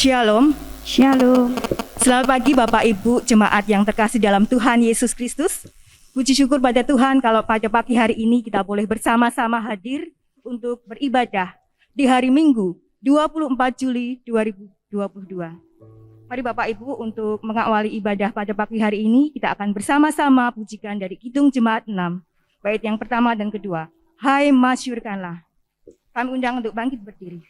Shalom. Shalom. Selamat pagi Bapak Ibu jemaat yang terkasih dalam Tuhan Yesus Kristus. Puji syukur pada Tuhan kalau pada pagi hari ini kita boleh bersama-sama hadir untuk beribadah di hari Minggu 24 Juli 2022. Mari Bapak Ibu untuk mengawali ibadah pada pagi hari ini kita akan bersama-sama pujikan dari Kidung Jemaat 6. Bait yang pertama dan kedua. Hai masyurkanlah. Kami undang untuk bangkit berdiri.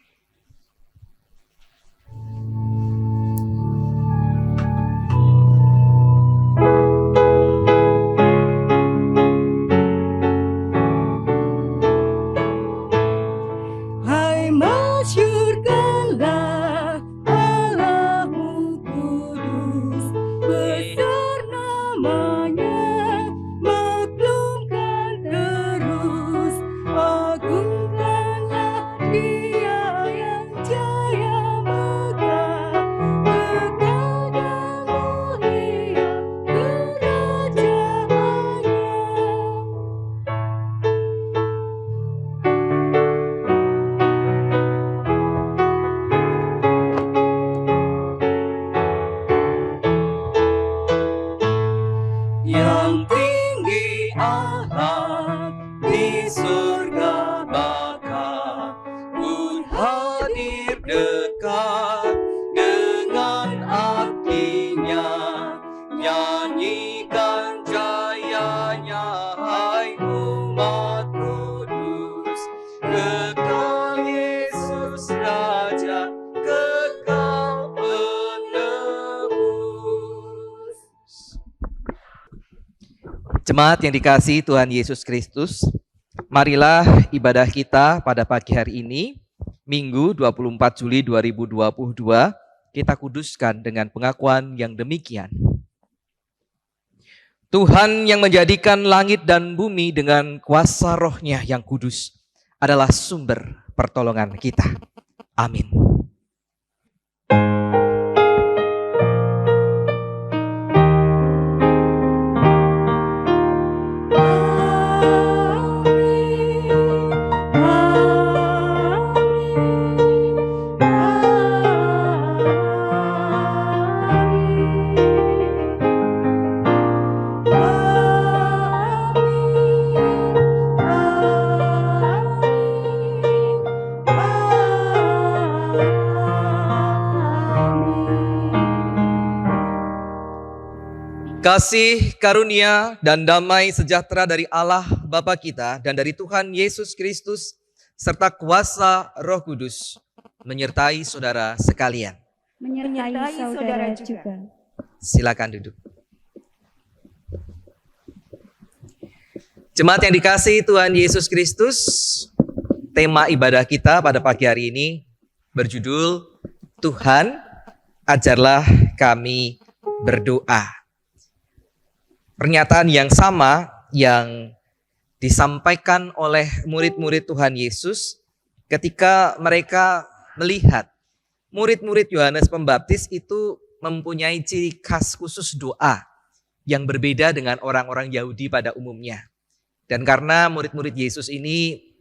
Jemaat yang dikasihi Tuhan Yesus Kristus, marilah ibadah kita pada pagi hari ini, Minggu 24 Juli 2022, kita kuduskan dengan pengakuan yang demikian. Tuhan yang menjadikan langit dan bumi dengan kuasa Roh-Nya yang kudus adalah sumber pertolongan kita. Amin. Kasih, karunia, dan damai sejahtera dari Allah Bapa kita dan dari Tuhan Yesus Kristus serta kuasa Roh Kudus menyertai saudara sekalian. Menyertai saudara juga. Silakan duduk. Jemaat yang dikasihi Tuhan Yesus Kristus, tema ibadah kita pada pagi hari ini berjudul Tuhan, ajarlah kami berdoa. Pernyataan yang sama yang disampaikan oleh murid-murid Tuhan Yesus ketika mereka melihat murid-murid Yohanes Pembaptis itu mempunyai ciri khas khusus doa yang berbeda dengan orang-orang Yahudi pada umumnya. Dan karena murid-murid Yesus ini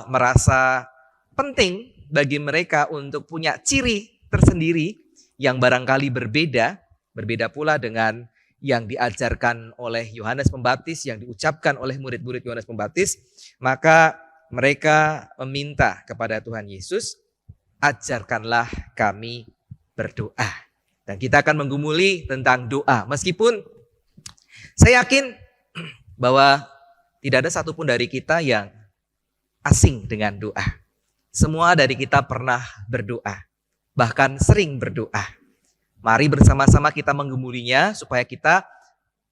merasa penting bagi mereka untuk punya ciri tersendiri yang barangkali berbeda pula dengan yang diajarkan oleh Yohanes Pembaptis, yang diucapkan oleh murid-murid Yohanes Pembaptis, maka mereka meminta kepada Tuhan Yesus, ajarkanlah kami berdoa. Dan kita akan menggumuli tentang doa. Meskipun saya yakin bahwa tidak ada satupun dari kita yang asing dengan doa. Semua dari kita pernah berdoa, bahkan sering berdoa. Mari bersama-sama kita menggumulinya supaya kita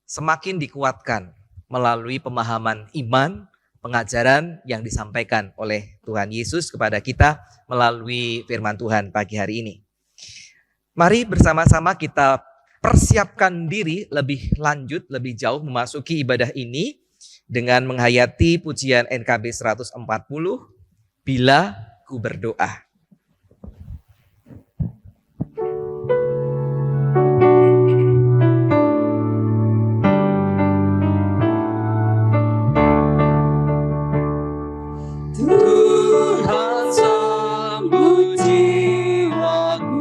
semakin dikuatkan melalui pemahaman iman, pengajaran yang disampaikan oleh Tuhan Yesus kepada kita melalui firman Tuhan pagi hari ini. Mari bersama-sama kita persiapkan diri lebih lanjut, lebih jauh memasuki ibadah ini dengan menghayati pujian NKB 140, Bila Ku Berdoa. Tuhan sambut jiwaku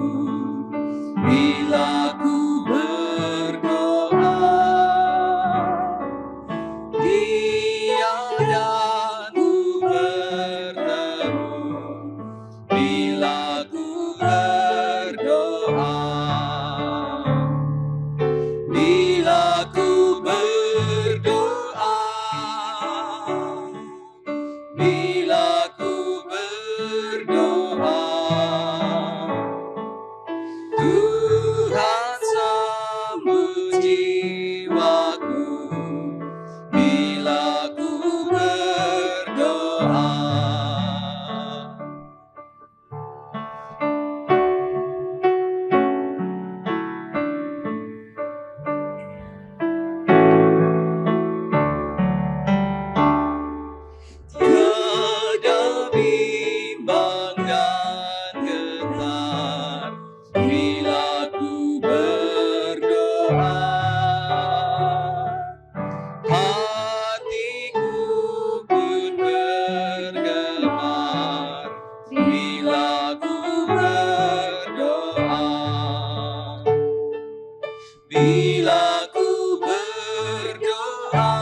bila ku berdoa,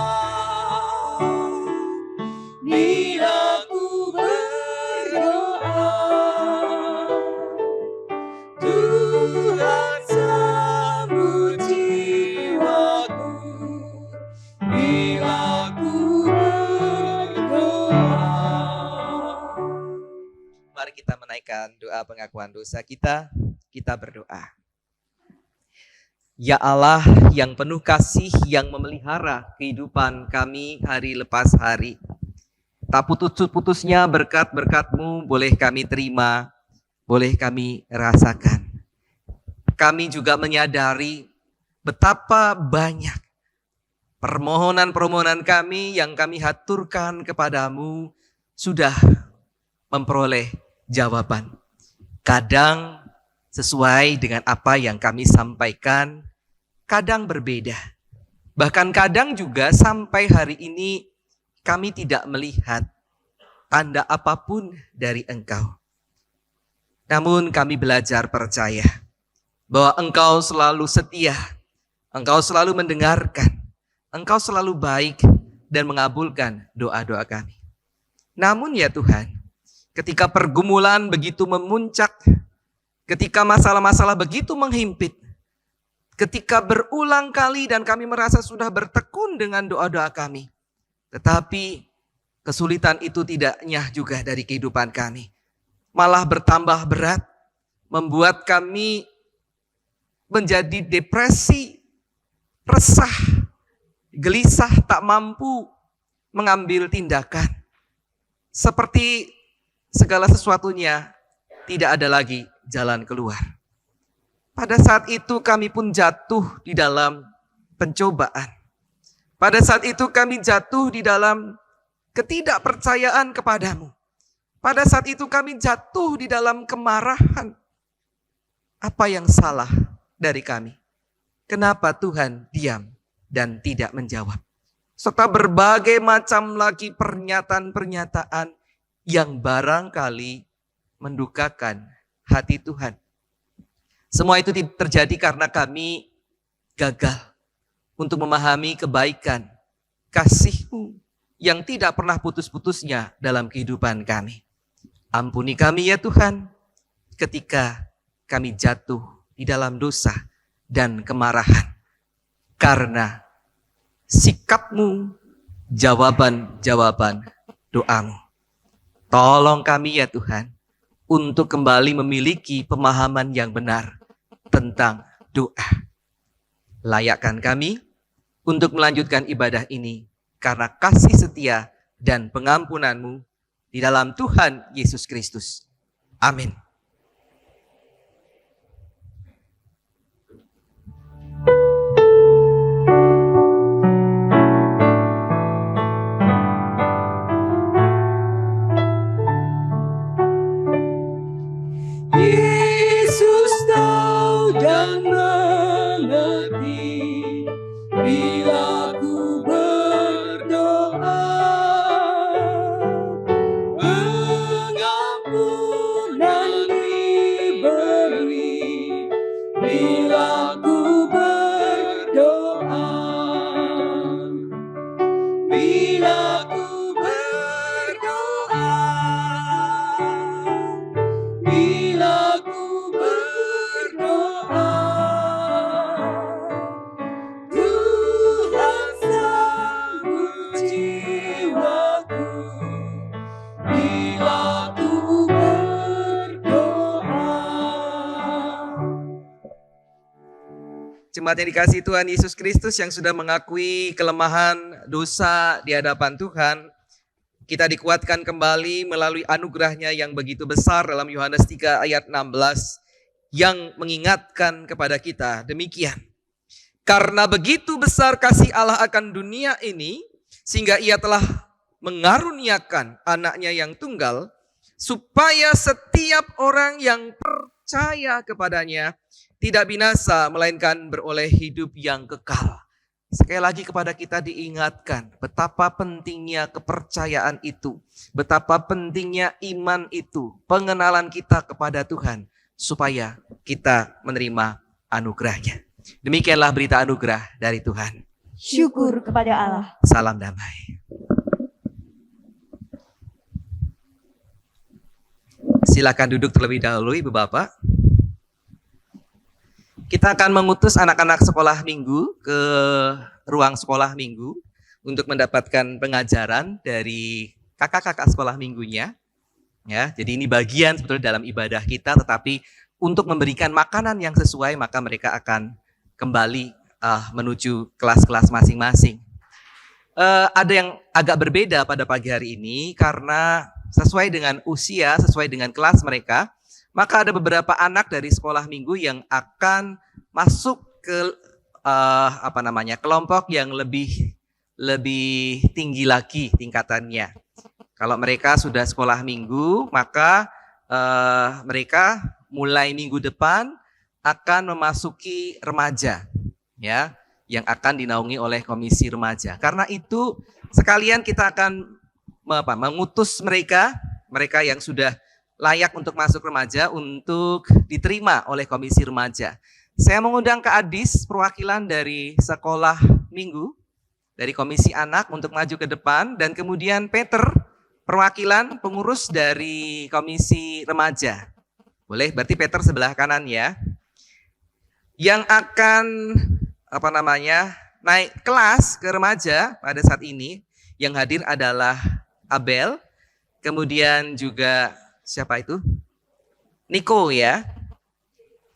bila ku berdoa, Tuhan sambut jiwaku bila ku berdoa. Mari kita menaikkan doa pengakuan dosa kita berdoa. Ya Allah yang penuh kasih, yang memelihara kehidupan kami hari lepas hari. Tak putus-putusnya berkat-berkat-Mu boleh kami terima, boleh kami rasakan. Kami juga menyadari betapa banyak permohonan-permohonan kami yang kami haturkan kepadamu sudah memperoleh jawaban. Kadang sesuai dengan apa yang kami sampaikan, kadang berbeda. Bahkan kadang juga sampai hari ini kami tidak melihat tanda apapun dari Engkau. Namun kami belajar percaya bahwa Engkau selalu setia, Engkau selalu mendengarkan, Engkau selalu baik dan mengabulkan doa-doa kami. Namun ya Tuhan, ketika pergumulan begitu memuncak, ketika masalah-masalah begitu menghimpit, ketika berulang kali dan kami merasa sudah bertekun dengan doa-doa kami, tetapi kesulitan itu tidak nyah juga dari kehidupan kami. Malah bertambah berat, membuat kami menjadi depresi, resah, gelisah, tak mampu mengambil tindakan. Seperti segala sesuatunya tidak ada lagi jalan keluar. Pada saat itu kami pun jatuh di dalam pencobaan. Pada saat itu kami jatuh di dalam ketidakpercayaan kepadamu. Pada saat itu kami jatuh di dalam kemarahan. Apa yang salah dari kami? Kenapa Tuhan diam dan tidak menjawab? Serta berbagai macam lagi pernyataan-pernyataan yang barangkali mendukakan hati Tuhan. Semua itu terjadi karena kami gagal untuk memahami kebaikan, kasih-Mu yang tidak pernah putus-putusnya dalam kehidupan kami. Ampuni kami ya Tuhan, ketika kami jatuh di dalam dosa dan kemarahan. Karena sikap-Mu, jawaban-jawaban doa-Mu. Tolong kami ya Tuhan, untuk kembali memiliki pemahaman yang benar tentang doa. Layakkan kami untuk melanjutkan ibadah ini karena kasih setia dan pengampunan-Mu di dalam Tuhan Yesus Kristus. Amin. Yesus tahu dan mengerti bila ku berdoa, pengampunan diberi bila ku berdoa, bila ku berdoa, bila ku berdoa, Tuhan sambut jiwaku bila ku berdoa. Jemaat yang dikasihi Tuhan Yesus Kristus yang sudah mengakui kelemahan dosa di hadapan Tuhan, kita dikuatkan kembali melalui anugerahnya yang begitu besar dalam Yohanes 3 ayat 16 yang mengingatkan kepada kita demikian. Karena begitu besar kasih Allah akan dunia ini, sehingga Ia telah mengaruniakan anaknya yang tunggal, supaya setiap orang yang percaya kepadanya tidak binasa, melainkan beroleh hidup yang kekal. Sekali lagi kepada kita diingatkan betapa pentingnya kepercayaan itu, betapa pentingnya iman itu, pengenalan kita kepada Tuhan, supaya kita menerima anugerahnya. Demikianlah berita anugerah dari Tuhan. Syukur kepada Allah. Salam damai. Silakan duduk terlebih dahulu, Ibu Bapak. Kita akan mengutus anak-anak sekolah minggu ke ruang sekolah minggu untuk mendapatkan pengajaran dari kakak-kakak sekolah minggunya. Ya, jadi ini bagian sebetulnya dalam ibadah kita, tetapi untuk memberikan makanan yang sesuai, maka mereka akan kembali menuju kelas-kelas masing-masing. Ada yang agak berbeda pada pagi hari ini karena sesuai dengan usia, sesuai dengan kelas mereka, maka ada beberapa anak dari sekolah minggu yang akan masuk ke kelompok yang lebih tinggi lagi tingkatannya. Kalau mereka sudah sekolah minggu, maka mereka mulai minggu depan akan memasuki remaja, ya, yang akan dinaungi oleh komisi remaja. Karena itu sekalian kita akan mengutus mereka yang sudah layak untuk masuk remaja untuk diterima oleh komisi remaja. Saya mengundang Kak Adis, perwakilan dari sekolah minggu, dari komisi anak untuk maju ke depan, dan kemudian Peter, perwakilan pengurus dari komisi remaja. Boleh, berarti Peter sebelah kanan ya. Yang akan naik kelas ke remaja pada saat ini, yang hadir adalah Abel, kemudian juga siapa itu? Niko ya.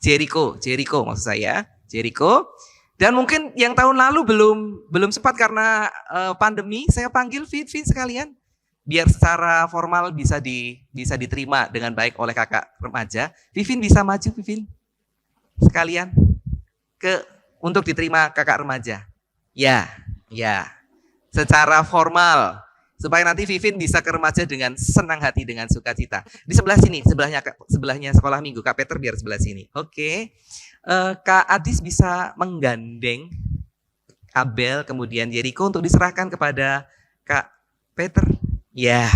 Jericho maksud saya, Jericho. Dan mungkin yang tahun lalu belum sempat karena pandemi, saya panggil Vivin sekalian biar secara formal bisa diterima dengan baik oleh kakak remaja. Vivin bisa maju, Vivin, sekalian untuk diterima kakak remaja. Ya, secara formal supaya nanti Vivin bisa ke remaja dengan senang hati, dengan sukacita. Di sebelah sini, sebelahnya sekolah minggu. Kak Peter biar sebelah sini. Oke. Kak Adis bisa menggandeng Abel kemudian Jericho untuk diserahkan kepada Kak Peter. Ya.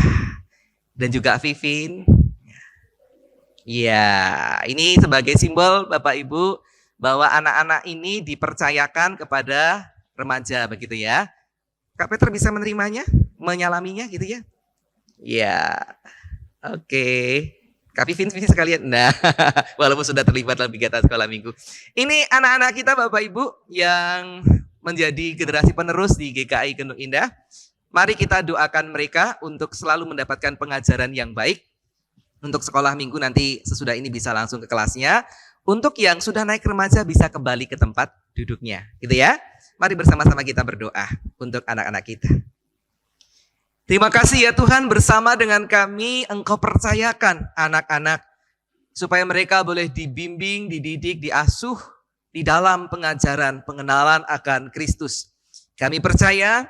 Dan juga Vivin. Ya, ini sebagai simbol Bapak Ibu bahwa anak-anak ini dipercayakan kepada remaja begitu ya. Kak Peter bisa menerimanya, menyalaminya gitu ya. Ya. Oke. Kak Vivin sekalian. Nah, walaupun sudah terlibat dalam kegiatan sekolah minggu. Ini anak-anak kita Bapak Ibu yang menjadi generasi penerus di GKI Gendung Indah. Mari kita doakan mereka untuk selalu mendapatkan pengajaran yang baik. Untuk sekolah minggu nanti sesudah ini bisa langsung ke kelasnya. Untuk yang sudah naik remaja bisa kembali ke tempat duduknya. Gitu ya. Mari bersama-sama kita berdoa untuk anak-anak kita. Terima kasih ya Tuhan, bersama dengan kami Engkau percayakan anak-anak supaya mereka boleh dibimbing, dididik, diasuh di dalam pengajaran pengenalan akan Kristus. Kami percaya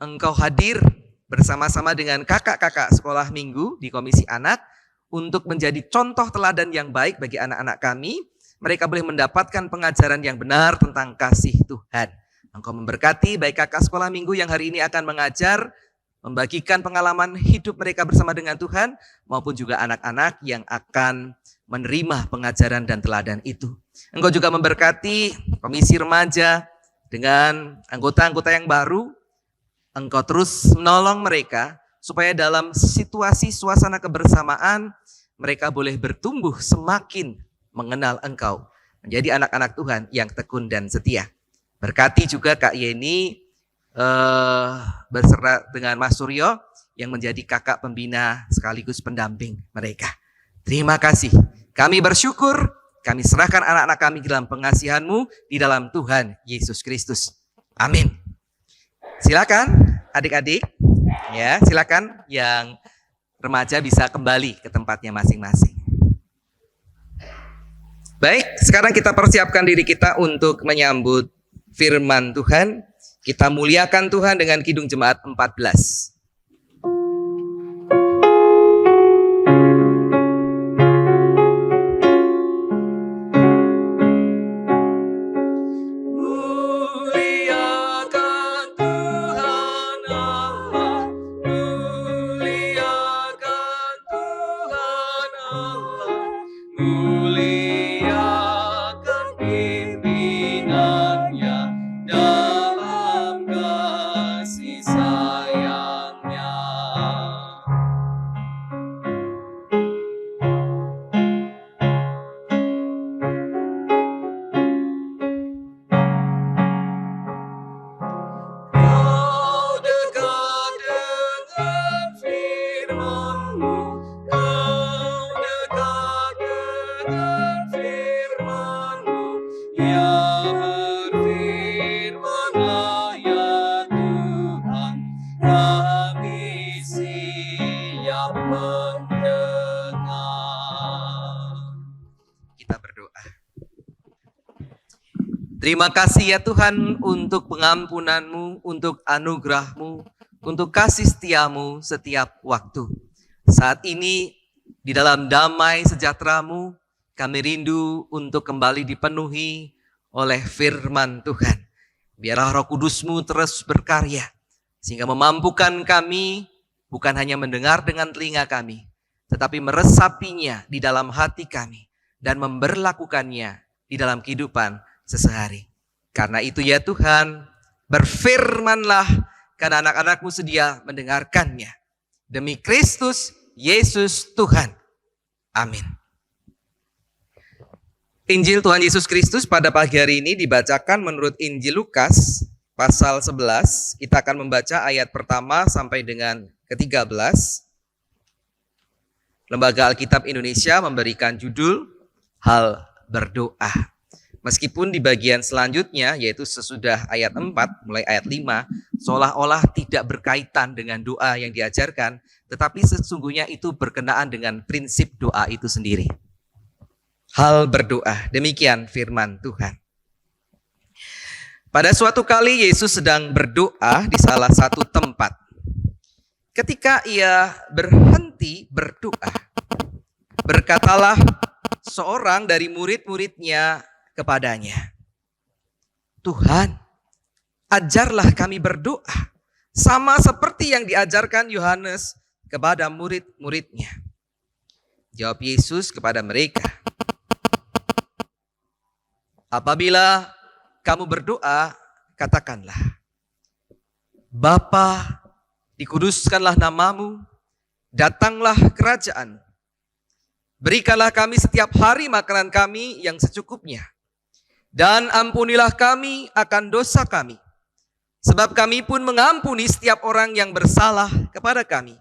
Engkau hadir bersama-sama dengan kakak-kakak sekolah minggu di komisi anak untuk menjadi contoh teladan yang baik bagi anak-anak kami. Mereka boleh mendapatkan pengajaran yang benar tentang kasih Tuhan. Engkau memberkati baik kakak sekolah minggu yang hari ini akan mengajar, membagikan pengalaman hidup mereka bersama dengan Tuhan, maupun juga anak-anak yang akan menerima pengajaran dan teladan itu. Engkau juga memberkati komisi remaja dengan anggota-anggota yang baru. Engkau terus menolong mereka supaya dalam situasi suasana kebersamaan mereka boleh bertumbuh semakin mengenal Engkau, menjadi anak-anak Tuhan yang tekun dan setia. Berkati juga Kak Yeni berserta dengan Mas Suryo yang menjadi kakak pembina sekaligus pendamping mereka. Terima kasih. Kami bersyukur, kami serahkan anak-anak kami dalam pengasihan-Mu di dalam Tuhan Yesus Kristus. Amin. Silakan adik-adik, ya, silakan yang remaja bisa kembali ke tempatnya masing-masing. Baik, sekarang kita persiapkan diri kita untuk menyambut firman Tuhan. Kita muliakan Tuhan dengan Kidung Jemaat 14. Muliakan pimpinan Terima kasih ya Tuhan untuk pengampunan-Mu, untuk anugerah-Mu, untuk kasih setia-Mu setiap waktu. Saat ini di dalam damai sejahtera-Mu, kami rindu untuk kembali dipenuhi oleh firman Tuhan. Biarlah Roh Kudus-Mu terus berkarya, sehingga memampukan kami bukan hanya mendengar dengan telinga kami, tetapi meresapinya di dalam hati kami dan memberlakukannya di dalam kehidupan sesehari. Karena itu ya Tuhan, berfirmanlah, karena anak-anak-Mu sedia mendengarkannya. Demi Kristus Yesus Tuhan. Amin. Injil Tuhan Yesus Kristus pada pagi hari ini dibacakan menurut Injil Lukas pasal 11. Kita akan membaca ayat pertama sampai dengan ke-13. Lembaga Alkitab Indonesia memberikan judul Hal Berdoa. Meskipun di bagian selanjutnya, yaitu sesudah ayat 4, mulai ayat 5, seolah-olah tidak berkaitan dengan doa yang diajarkan, tetapi sesungguhnya itu berkenaan dengan prinsip doa itu sendiri. Hal berdoa, demikian firman Tuhan. Pada suatu kali Yesus sedang berdoa di salah satu tempat. Ketika ia berhenti berdoa, berkatalah seorang dari murid-muridnya kepadanya, Tuhan, ajarlah kami berdoa, sama seperti yang diajarkan Yohanes kepada murid-muridnya. Jawab Yesus kepada mereka, apabila kamu berdoa, katakanlah, Bapa, dikuduskanlah namamu, datanglah kerajaan. Berikanlah kami setiap hari makanan kami yang secukupnya. Dan ampunilah kami akan dosa kami, sebab kami pun mengampuni setiap orang yang bersalah kepada kami.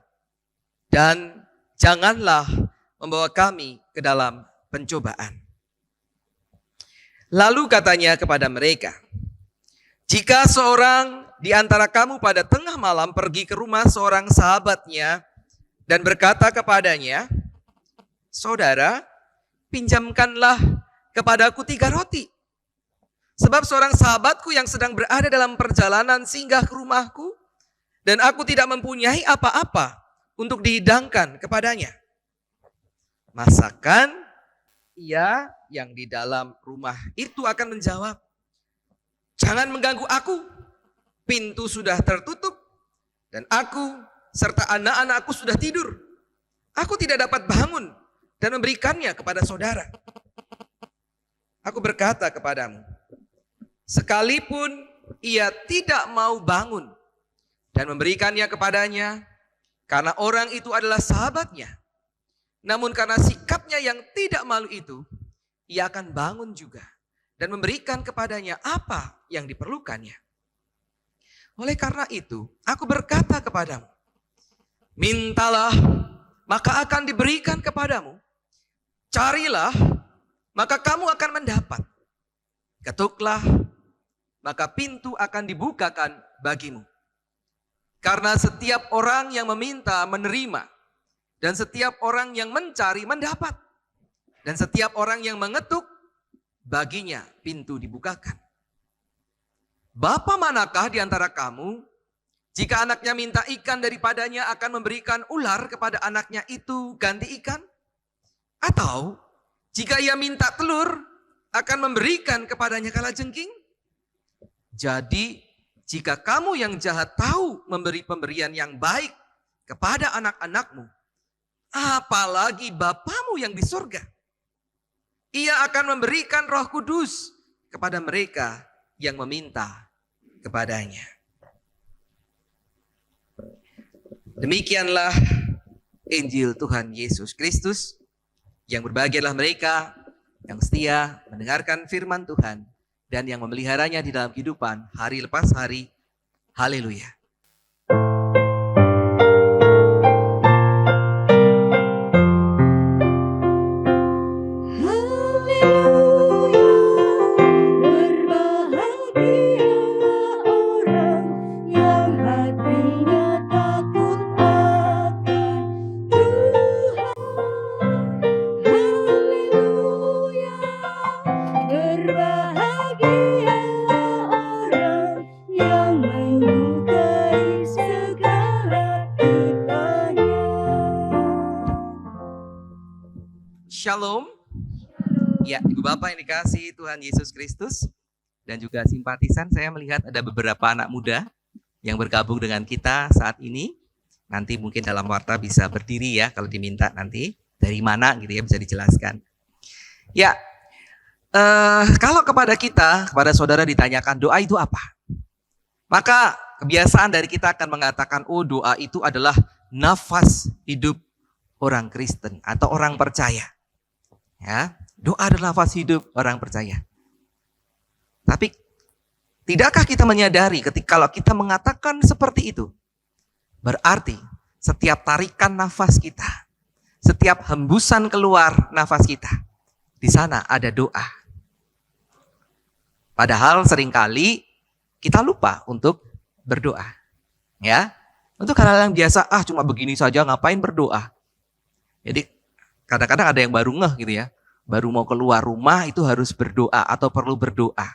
Dan janganlah membawa kami ke dalam pencobaan. Lalu katanya kepada mereka, jika seorang di antara kamu pada tengah malam pergi ke rumah seorang sahabatnya dan berkata kepadanya, Saudara, pinjamkanlah kepadaku 3 roti. Sebab seorang sahabatku yang sedang berada dalam perjalanan singgah ke rumahku, dan aku tidak mempunyai apa-apa untuk dihidangkan kepadanya. Masakan ia yang di dalam rumah itu akan menjawab, jangan mengganggu aku, pintu sudah tertutup, dan aku serta anak-anakku sudah tidur. Aku tidak dapat bangun dan memberikannya kepada saudara. Aku berkata kepadamu, sekalipun ia tidak mau bangun dan memberikannya kepadanya, karena orang itu adalah sahabatnya, namun karena sikapnya yang tidak malu itu, ia akan bangun juga dan memberikan kepadanya apa yang diperlukannya. Oleh karena itu, aku berkata kepadamu, mintalah, maka akan diberikan kepadamu. Carilah, maka kamu akan mendapat. Ketuklah, maka pintu akan dibukakan bagimu. Karena setiap orang yang meminta menerima, dan setiap orang yang mencari mendapat, dan setiap orang yang mengetuk, baginya pintu dibukakan. Bapa manakah di antara kamu, jika anaknya minta ikan daripadanya akan memberikan ular kepada anaknya itu ganti ikan? Atau jika ia minta telur, akan memberikan kepadanya kalajengking? Jadi, jika kamu yang jahat tahu memberi pemberian yang baik kepada anak-anakmu, apalagi Bapamu yang di surga. Ia akan memberikan Roh Kudus kepada mereka yang meminta kepadanya. Demikianlah Injil Tuhan Yesus Kristus. Yang berbahagialah mereka yang setia mendengarkan firman Tuhan dan yang memeliharanya di dalam kehidupan hari lepas hari. Haleluya. Berbahagia Shalom. Ya, Ibu Bapak yang dikasihi Tuhan Yesus Kristus dan juga simpatisan, saya melihat ada beberapa anak muda yang bergabung dengan kita saat ini. Nanti mungkin dalam warta bisa berdiri ya kalau diminta nanti. Dari mana gitu ya bisa dijelaskan. Ya, kalau kepada kita, kepada saudara ditanyakan doa itu apa? Maka kebiasaan dari kita akan mengatakan, oh doa itu adalah nafas hidup orang Kristen atau orang percaya. Ya, doa adalah nafas hidup orang percaya. Tapi tidakkah kita menyadari ketika kalau kita mengatakan seperti itu, berarti setiap tarikan nafas kita, setiap hembusan keluar nafas kita, di sana ada doa. Padahal seringkali kita lupa untuk berdoa. Ya, untuk hal-hal yang biasa, cuma begini saja ngapain berdoa. Jadi kadang-kadang ada yang baru ngeh gitu ya, baru mau keluar rumah itu harus berdoa atau perlu berdoa.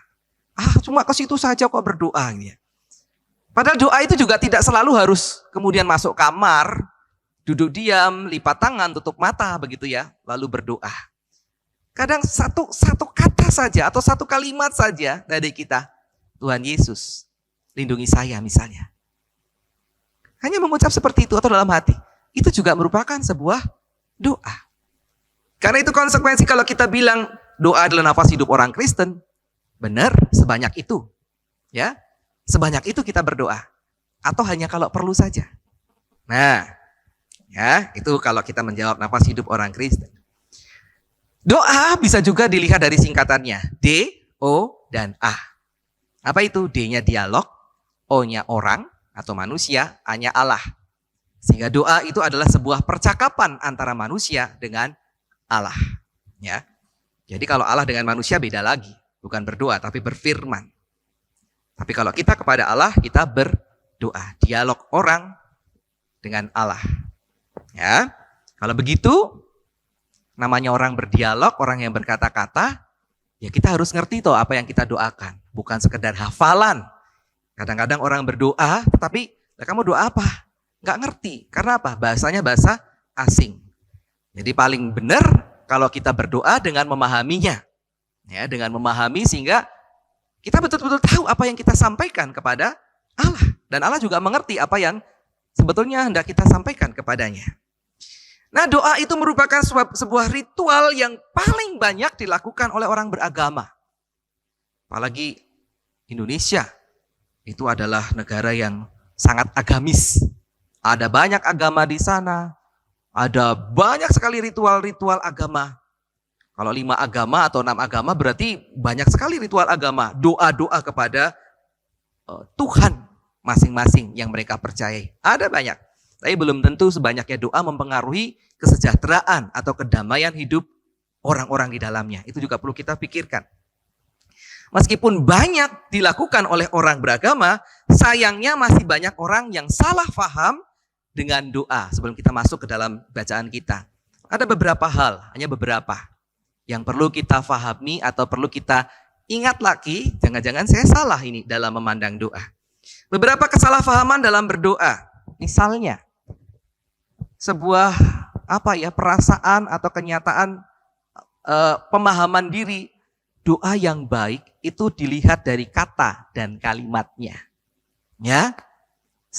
Cuma ke situ saja kok berdoa gitu ya. Padahal doa itu juga tidak selalu harus kemudian masuk kamar, duduk diam, lipat tangan, tutup mata begitu ya, lalu berdoa. Kadang satu kata saja atau satu kalimat saja dari kita, Tuhan Yesus, lindungi saya misalnya. Hanya mengucap seperti itu atau dalam hati, itu juga merupakan sebuah doa. Karena itu konsekuensi kalau kita bilang doa adalah nafas hidup orang Kristen, benar sebanyak itu. Ya. Sebanyak itu kita berdoa. Atau hanya kalau perlu saja. Nah, ya itu kalau kita menjawab nafas hidup orang Kristen. Doa bisa juga dilihat dari singkatannya. D, O, dan A. Apa itu? D-nya dialog, O-nya orang atau manusia, A-nya Allah. Sehingga doa itu adalah sebuah percakapan antara manusia dengan Allah. Ya. Jadi kalau Allah dengan manusia beda lagi. Bukan berdoa tapi berfirman. Tapi kalau kita kepada Allah, kita berdoa. Dialog orang dengan Allah. Ya, kalau begitu, namanya orang berdialog, orang yang berkata-kata, ya kita harus ngerti toh apa yang kita doakan. Bukan sekedar hafalan. Kadang-kadang orang berdoa, tetapi kamu doa apa? Nggak ngerti. Karena apa? Bahasanya bahasa asing. Jadi paling benar kalau kita berdoa dengan memahaminya. Ya, dengan memahami sehingga kita betul-betul tahu apa yang kita sampaikan kepada Allah. Dan Allah juga mengerti apa yang sebetulnya hendak kita sampaikan kepadanya. Nah, doa itu merupakan sebuah ritual yang paling banyak dilakukan oleh orang beragama. Apalagi Indonesia, itu adalah negara yang sangat agamis. Ada banyak agama di sana, ada banyak sekali ritual-ritual agama. Kalau 5 agama atau 6 agama berarti banyak sekali ritual agama. Doa-doa kepada Tuhan masing-masing yang mereka percayai. Ada banyak. Tapi belum tentu sebanyaknya doa mempengaruhi kesejahteraan atau kedamaian hidup orang-orang di dalamnya. Itu juga perlu kita pikirkan. Meskipun banyak dilakukan oleh orang beragama, sayangnya masih banyak orang yang salah paham dengan doa. Sebelum kita masuk ke dalam bacaan kita. Ada beberapa hal, hanya beberapa yang perlu kita fahami atau perlu kita ingat lagi, jangan-jangan saya salah ini dalam memandang doa. Beberapa kesalahpahaman dalam berdoa. Misalnya, sebuah perasaan atau kenyataan pemahaman diri, doa yang baik itu dilihat dari kata dan kalimatnya. Ya.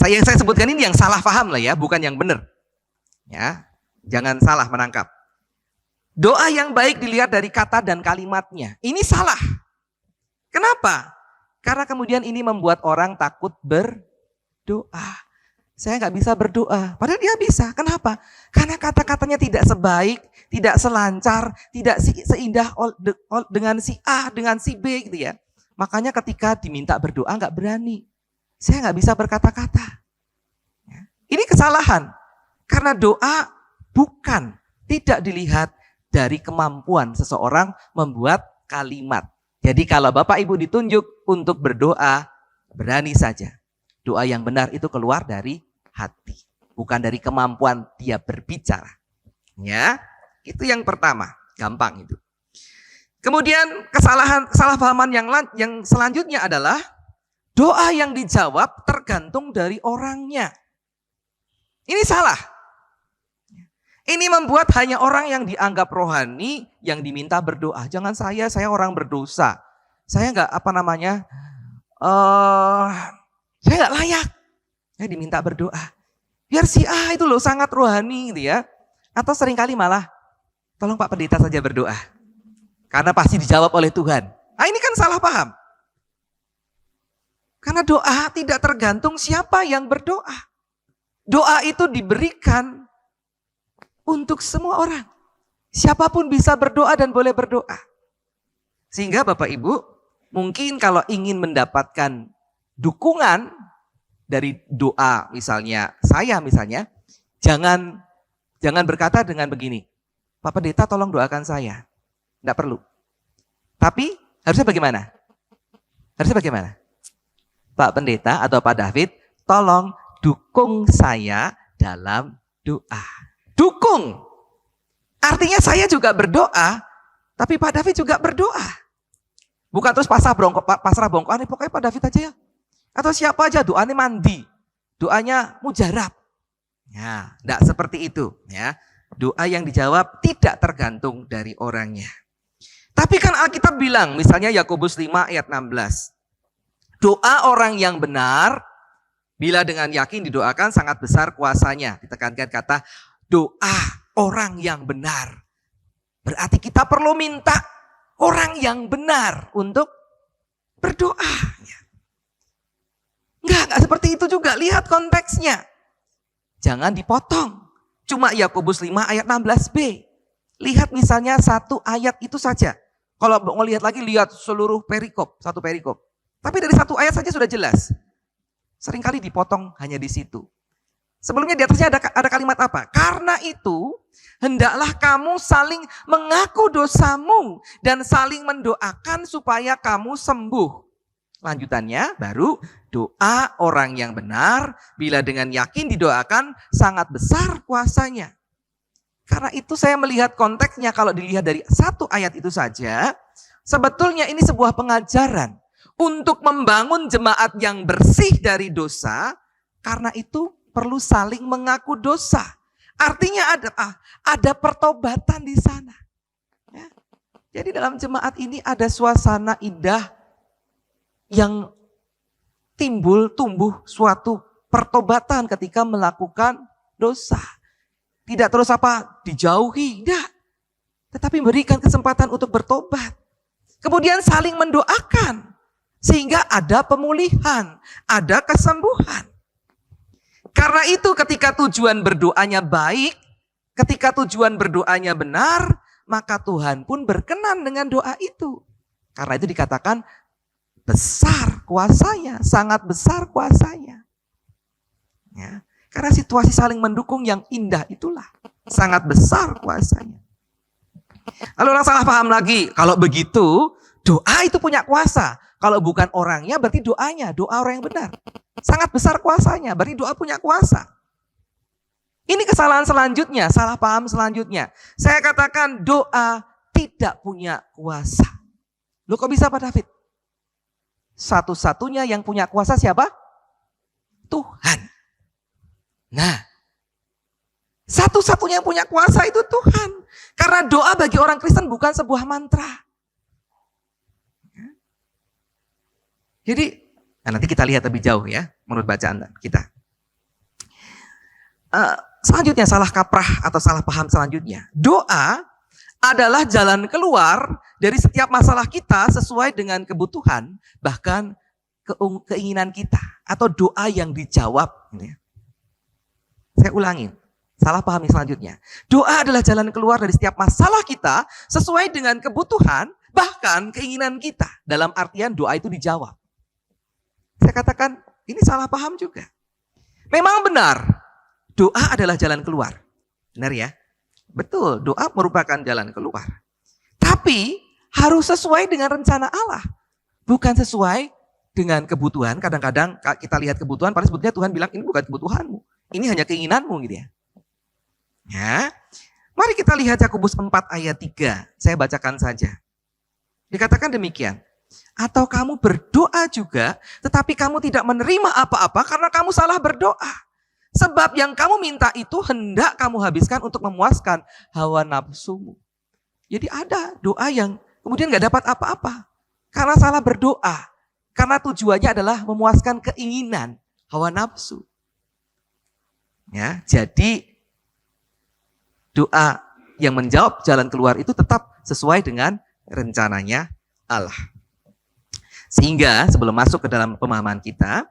Yang saya sebutkan ini yang salah paham lah ya, bukan yang benar. Ya. Jangan salah menangkap. Doa yang baik dilihat dari kata dan kalimatnya. Ini salah. Kenapa? Karena kemudian ini membuat orang takut berdoa. Saya nggak bisa berdoa. Padahal dia bisa. Kenapa? Karena kata-katanya tidak sebaik, tidak selancar, tidak seindah dengan si A, dengan si B gitu ya. Makanya ketika diminta berdoa nggak berani. Saya nggak bisa berkata-kata. Ini kesalahan. Karena doa tidak dilihat dari kemampuan seseorang membuat kalimat. Jadi kalau Bapak Ibu ditunjuk untuk berdoa, berani saja. Doa yang benar itu keluar dari hati, bukan dari kemampuan dia berbicara. Ya, itu yang pertama, gampang itu. Kemudian kesalahpahaman yang selanjutnya adalah doa yang dijawab tergantung dari orangnya. Ini salah. Ini membuat hanya orang yang dianggap rohani yang diminta berdoa. Jangan saya orang berdosa. Saya nggak saya nggak layak. Saya diminta berdoa. Biar si A itu loh sangat rohani gitu ya. Atau seringkali malah, tolong Pak Pendeta saja berdoa. Karena pasti dijawab oleh Tuhan. Ah, ini kan salah paham. Karena doa tidak tergantung siapa yang berdoa. Doa itu diberikan untuk semua orang. Siapapun bisa berdoa dan boleh berdoa. Sehingga Bapak Ibu, mungkin kalau ingin mendapatkan dukungan dari doa, misalnya saya jangan berkata dengan begini, Pak Pendeta tolong doakan saya. Tidak perlu. Tapi harusnya bagaimana? Pak Pendeta atau Pak David, tolong dukung saya dalam doa. Dukung. Artinya saya juga berdoa, tapi Pak David juga berdoa. Bukan terus pasrah bongkok, pokoknya Pak David aja ya. Atau siapa aja doanya mandi. Doanya mujarab. Ya, enggak seperti itu ya. Doa yang dijawab tidak tergantung dari orangnya. Tapi kan Alkitab bilang, misalnya Yakobus 5 ayat 16. Doa orang yang benar, bila dengan yakin didoakan sangat besar kuasanya. Ditekankan kata doa orang yang benar. Berarti kita perlu minta orang yang benar untuk berdoa. Enggak seperti itu juga. Lihat konteksnya. Jangan dipotong. Cuma Yakobus 5 ayat 16b. Lihat misalnya satu ayat itu saja. Kalau mau lihat lagi, lihat seluruh perikop. Satu perikop. Tapi dari satu ayat saja sudah jelas. Seringkali dipotong hanya di situ. Sebelumnya di atasnya ada kalimat apa? Karena itu, hendaklah kamu saling mengaku dosamu dan saling mendoakan supaya kamu sembuh. Lanjutannya baru doa orang yang benar bila dengan yakin didoakan sangat besar kuasanya. Karena itu saya melihat konteksnya kalau dilihat dari satu ayat itu saja, sebetulnya ini sebuah pengajaran untuk membangun jemaat yang bersih dari dosa. Karena itu perlu saling mengaku dosa. Artinya ada pertobatan di sana. Ya. Jadi dalam jemaat ini ada suasana indah yang tumbuh suatu pertobatan ketika melakukan dosa. Tidak terus dijauhi, tidak. Tetapi memberikan kesempatan untuk bertobat. Kemudian saling mendoakan. Sehingga ada pemulihan, ada kesembuhan. Karena itu ketika tujuan berdoanya baik, ketika tujuan berdoanya benar, maka Tuhan pun berkenan dengan doa itu. Karena itu dikatakan besar kuasanya, sangat besar kuasanya. Ya, karena situasi saling mendukung yang indah itulah sangat besar kuasanya. Lalu orang salah paham lagi, kalau begitu doa itu punya kuasa. Kalau bukan orangnya berarti doanya, doa orang yang benar. Sangat besar kuasanya, berarti doa punya kuasa. Ini kesalahan selanjutnya, salah paham selanjutnya. Saya katakan doa tidak punya kuasa. Loh kok bisa Pak David? Satu-satunya yang punya kuasa siapa? Tuhan. Nah, satu-satunya yang punya kuasa itu Tuhan. Karena doa bagi orang Kristen bukan sebuah mantra. Jadi, nanti kita lihat lebih jauh ya, menurut bacaan kita. Selanjutnya, salah kaprah atau salah paham selanjutnya. Doa adalah jalan keluar dari setiap masalah kita sesuai dengan kebutuhan, bahkan keinginan kita. Atau doa yang dijawab. Saya ulangin, salah paham yang selanjutnya. Doa adalah jalan keluar dari setiap masalah kita sesuai dengan kebutuhan, bahkan keinginan kita. Dalam artian doa itu dijawab. Saya katakan, ini salah paham juga. Memang benar, doa adalah jalan keluar. Benar ya? Betul, doa merupakan jalan keluar. Tapi harus sesuai dengan rencana Allah. Bukan sesuai dengan kebutuhan. Kadang-kadang kita lihat kebutuhan, padahal sebetulnya Tuhan bilang ini bukan kebutuhanmu. Ini hanya keinginanmu gitu ya. Ya, mari kita lihat Yakobus 4 ayat 3. Saya bacakan saja. Dikatakan demikian. Atau kamu berdoa juga, tetapi kamu tidak menerima apa-apa karena kamu salah berdoa. Sebab yang kamu minta itu hendak kamu habiskan untuk memuaskan hawa nafsumu. Jadi ada doa yang kemudian gak dapat apa-apa. Karena salah berdoa. Karena tujuannya adalah memuaskan keinginan, hawa nafsu. Ya, jadi doa yang menjawab jalan keluar itu tetap sesuai dengan rencananya Allah. Sehingga sebelum masuk ke dalam pemahaman kita,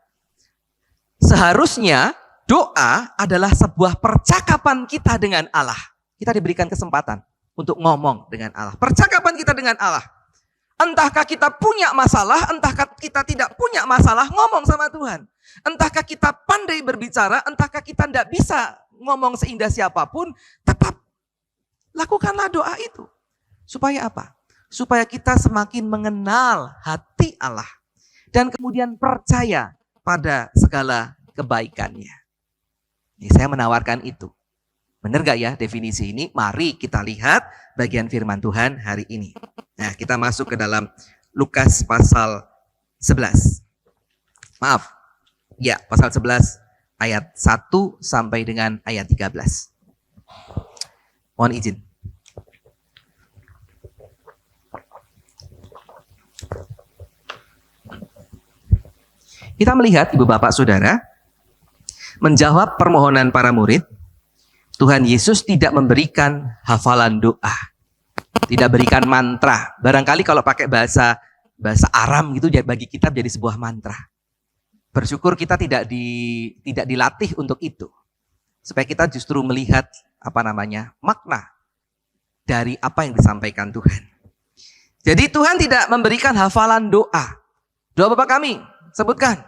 seharusnya doa adalah sebuah percakapan kita dengan Allah. Kita diberikan kesempatan untuk ngomong dengan Allah. Percakapan kita dengan Allah. Entahkah kita punya masalah, entahkah kita tidak punya masalah, ngomong sama Tuhan. Entahkah kita pandai berbicara, entahkah kita tidak bisa ngomong seindah siapapun, tetap lakukanlah doa itu. Supaya apa? Supaya kita semakin mengenal hati Allah. Dan kemudian percaya pada segala kebaikannya. Ini saya menawarkan itu. Benar gak ya definisi ini? Mari kita lihat bagian firman Tuhan hari ini. Nah, kita masuk ke dalam Lukas pasal 11. Maaf. Ya, pasal 11 ayat 1 sampai dengan ayat 13. Mohon izin. Kita melihat Ibu Bapak Saudara menjawab permohonan para murid. Tuhan Yesus tidak memberikan hafalan doa. Tidak berikan mantra. Barangkali kalau pakai bahasa Aram gitu bagi kita jadi sebuah mantra. Bersyukur kita tidak dilatih untuk itu. Supaya kita justru melihat makna dari apa yang disampaikan Tuhan. Jadi Tuhan tidak memberikan hafalan doa. Doa Bapa kami, sebutkan.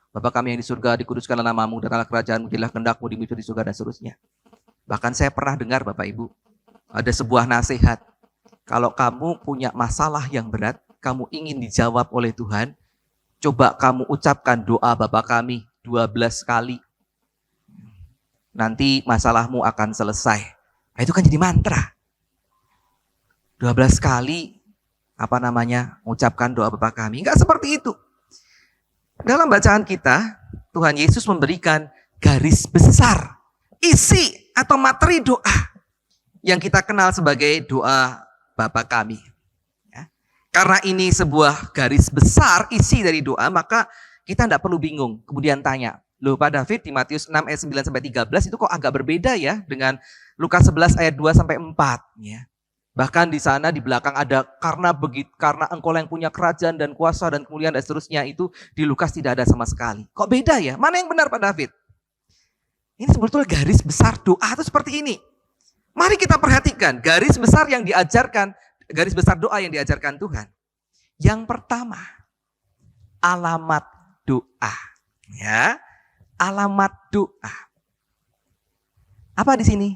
Bapa kami yang di surga, dikuduskanlah namamu, datanglah kerajaanmu, jadilah kehendakmu di surga dan seterusnya. Bahkan saya pernah dengar Bapak Ibu, ada sebuah nasihat. Kalau kamu punya masalah yang berat, kamu ingin dijawab oleh Tuhan, coba kamu ucapkan doa Bapa kami 12 kali. Nanti masalahmu akan selesai. Nah, itu kan jadi mantra. 12 kali, ucapkan doa Bapa kami. Enggak seperti itu. Dalam bacaan kita, Tuhan Yesus memberikan garis besar, isi atau materi doa yang kita kenal sebagai doa Bapa kami. Ya. Karena ini sebuah garis besar isi dari doa, maka kita tidak perlu bingung. Kemudian tanya, loh Pak David di Matius 6 ayat 9 sampai 13 itu kok agak berbeda ya dengan Lukas 11 ayat 2 sampai 4. Ya. Bahkan di sana di belakang ada karena engkau yang punya kerajaan dan kuasa dan kemuliaan dan seterusnya, itu di Lukas tidak ada sama sekali. Kok beda ya? Mana yang benar Pak David? Ini sebetulnya garis besar doa itu seperti ini. Mari kita perhatikan garis besar doa yang diajarkan Tuhan. Yang pertama, alamat doa. Ya, alamat doa. Apa di sini?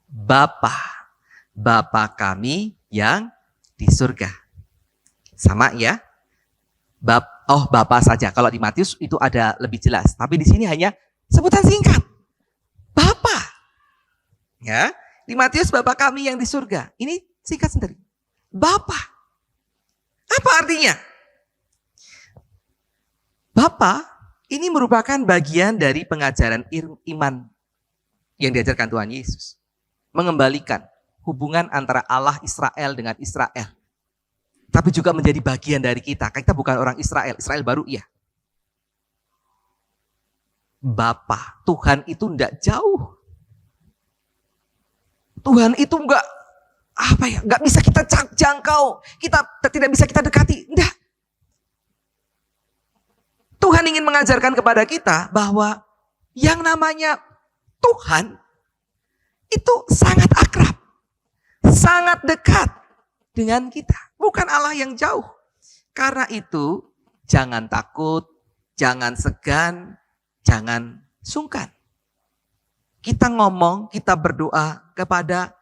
Bapa kami yang di surga. Sama ya? Bapa saja. Kalau di Matius itu ada lebih jelas. Tapi di sini hanya sebutan singkat. Bapa. Ya, di Matius Bapa kami yang di surga. Ini singkat sendiri. Bapa. Apa artinya? Bapa ini merupakan bagian dari pengajaran iman yang diajarkan Tuhan Yesus. Mengembalikan hubungan antara Allah Israel dengan Israel. Tapi juga menjadi bagian dari kita. Kita bukan orang Israel. Israel baru iya. Bapa, Tuhan itu tidak jauh. Tuhan itu enggak bisa kita jangkau. Kita tidak bisa kita dekati. Enggak. Tuhan ingin mengajarkan kepada kita bahwa yang namanya Tuhan itu sangat akrab. Sangat dekat dengan kita. Bukan Allah yang jauh. Karena itu jangan takut, jangan segan, jangan sungkan. Kita ngomong, kita berdoa kepada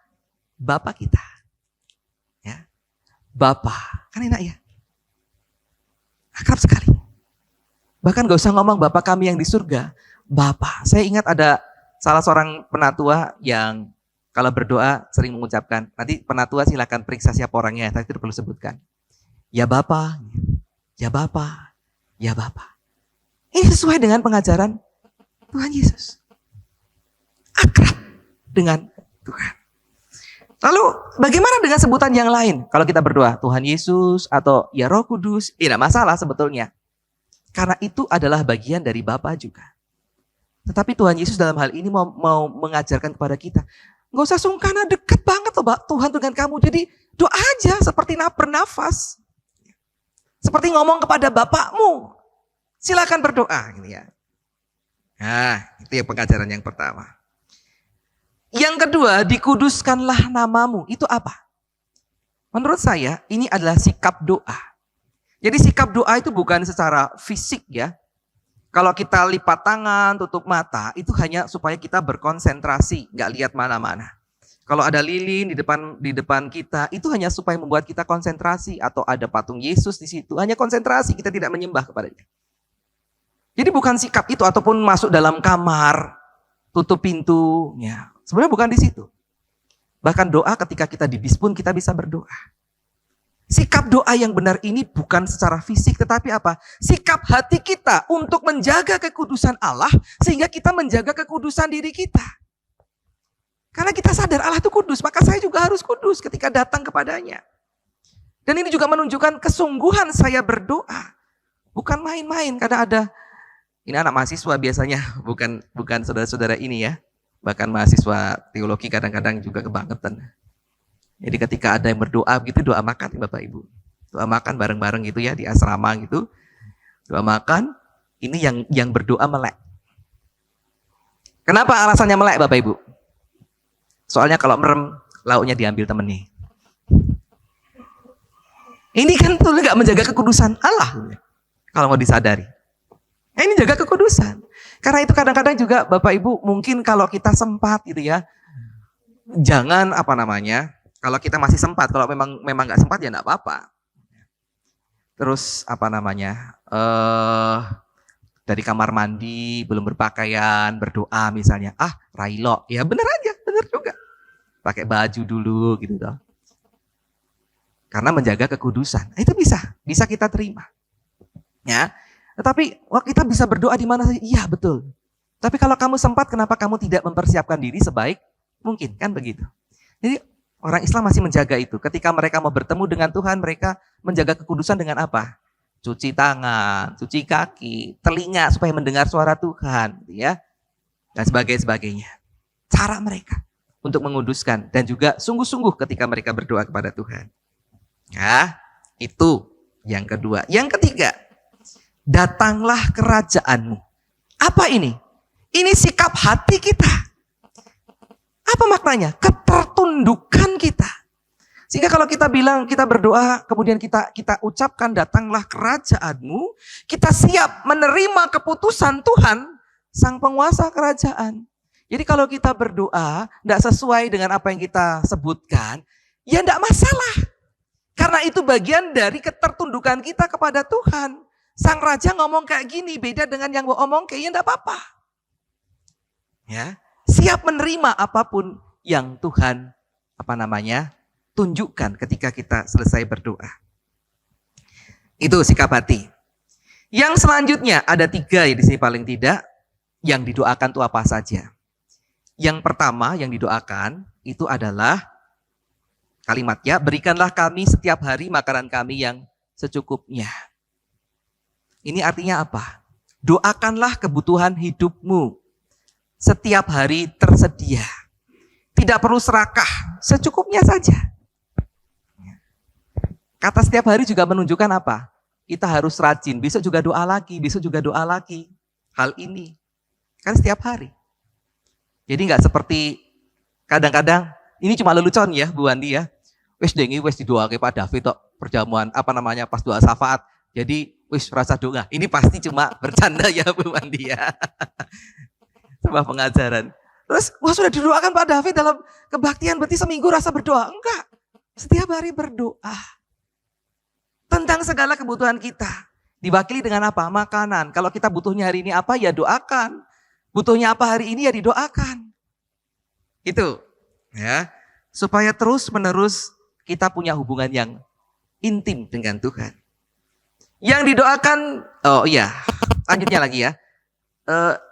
Bapa kita. Ya. Bapa, kan enak ya? Akrab sekali. Bahkan gak usah ngomong Bapa kami yang di surga. Bapa. Saya ingat ada salah seorang penatua yang kalau berdoa sering mengucapkan, nanti penatua silakan periksa siapa orangnya, tapi tidak perlu sebutkan. Ya Bapa, ya Bapa, ya Bapa. Ini sesuai dengan pengajaran Tuhan Yesus. akrab dengan Tuhan. Lalu bagaimana dengan sebutan yang lain? Kalau kita berdoa Tuhan Yesus atau ya Roh Kudus, tidak masalah sebetulnya. Karena itu adalah bagian dari Bapa juga. Tetapi Tuhan Yesus dalam hal ini mau mengajarkan kepada kita, nggak usah sungkan, dekat banget loh Tuhan dengan kamu. Jadi doa aja seperti bernafas. Seperti ngomong kepada Bapakmu. Silakan berdoa gitu ya. Nah, itu yang pengajaran yang pertama. Yang kedua, dikuduskanlah namamu. Itu apa? Menurut saya, ini adalah sikap doa. Jadi sikap doa itu bukan secara fisik ya. Kalau kita lipat tangan, tutup mata, itu hanya supaya kita berkonsentrasi, nggak lihat mana-mana. Kalau ada lilin di depan kita, itu hanya supaya membuat kita konsentrasi. Atau ada patung Yesus di situ, hanya konsentrasi, kita tidak menyembah kepadanya. Jadi bukan sikap itu, ataupun masuk dalam kamar, tutup pintu, ya. Sebenarnya bukan di situ. Bahkan doa ketika kita di bis pun kita bisa berdoa. Sikap doa yang benar ini bukan secara fisik, tetapi apa? Sikap hati kita untuk menjaga kekudusan Allah, sehingga kita menjaga kekudusan diri kita. Karena kita sadar Allah itu kudus, maka saya juga harus kudus ketika datang kepadanya. Dan ini juga menunjukkan kesungguhan saya berdoa. Bukan main-main, karena ada, ini anak mahasiswa biasanya, bukan saudara-saudara ini ya. Bahkan mahasiswa teologi kadang-kadang juga kebangetan. Jadi ketika ada yang berdoa gitu, doa makan Bapak Ibu. Doa makan bareng-bareng gitu ya di asrama gitu. Doa makan, ini yang berdoa melek. Kenapa alasannya melek Bapak Ibu? Soalnya kalau merem, lauknya diambil temennya. Ini kan tuh gak menjaga kekudusan Allah. Kalau mau disadari. Nah, ini jaga kekudusan. Karena itu kadang-kadang juga Bapak Ibu mungkin kalau kita sempat gitu ya. Jangan kalau kita masih sempat, kalau memang nggak sempat ya nggak apa-apa. Terus dari kamar mandi belum berpakaian berdoa misalnya, railo, ya bener aja, bener juga. Pakai baju dulu gitu toh. Karena menjaga kekudusan, itu bisa kita terima. Ya, tetapi kita bisa berdoa di mana saja, iya betul. Tapi kalau kamu sempat, kenapa kamu tidak mempersiapkan diri sebaik mungkin, kan begitu. Jadi orang Islam masih menjaga itu. Ketika mereka mau bertemu dengan Tuhan, mereka menjaga kekudusan dengan apa? Cuci tangan, cuci kaki, telinga supaya mendengar suara Tuhan, ya, dan sebagainya. Cara mereka untuk menguduskan dan juga sungguh-sungguh ketika mereka berdoa kepada Tuhan. Ya, itu yang kedua. Yang ketiga, datanglah kerajaanmu. Apa ini? Ini sikap hati kita. Apa maknanya? Ketertundukan kita. Sehingga kalau kita bilang, kita berdoa, kemudian kita ucapkan datanglah kerajaanmu, kita siap menerima keputusan Tuhan, sang penguasa kerajaan. Jadi kalau kita berdoa, tidak sesuai dengan apa yang kita sebutkan, ya tidak masalah. Karena itu bagian dari ketertundukan kita kepada Tuhan. Sang raja ngomong kayak gini, beda dengan yang gue omong kayaknya tidak apa-apa. Ya, siap menerima apapun yang Tuhan tunjukkan ketika kita selesai berdoa. Itu sikap hati. Yang selanjutnya ada 3 di sini paling tidak yang didoakan itu apa saja. Yang pertama yang didoakan itu adalah kalimatnya, berikanlah kami setiap hari makanan kami yang secukupnya. Ini artinya apa? Doakanlah kebutuhan hidupmu. Setiap hari tersedia. Tidak perlu serakah, secukupnya saja. Kata setiap hari juga menunjukkan apa? Kita harus rajin, besok juga doa lagi, besok juga doa lagi. Hal ini. Kan setiap hari. Jadi nggak seperti kadang-kadang, ini cuma lelucon ya Bu Andi ya. Wes dengi wes didoake Pak David tok perjamuan pas doa syafaat. Jadi wes rasa doa. Ini pasti cuma bercanda ya Bu Andi ya. Sebuah pengajaran. Terus, sudah didoakan Pak David dalam kebaktian, berarti seminggu rasa berdoa. Enggak, setiap hari berdoa. Tentang segala kebutuhan kita. Diwakili dengan apa? Makanan. Kalau kita butuhnya hari ini apa, ya doakan. Butuhnya apa hari ini, ya didoakan. Itu. Ya, supaya terus menerus kita punya hubungan yang intim dengan Tuhan. Yang didoakan, lanjutnya lagi ya.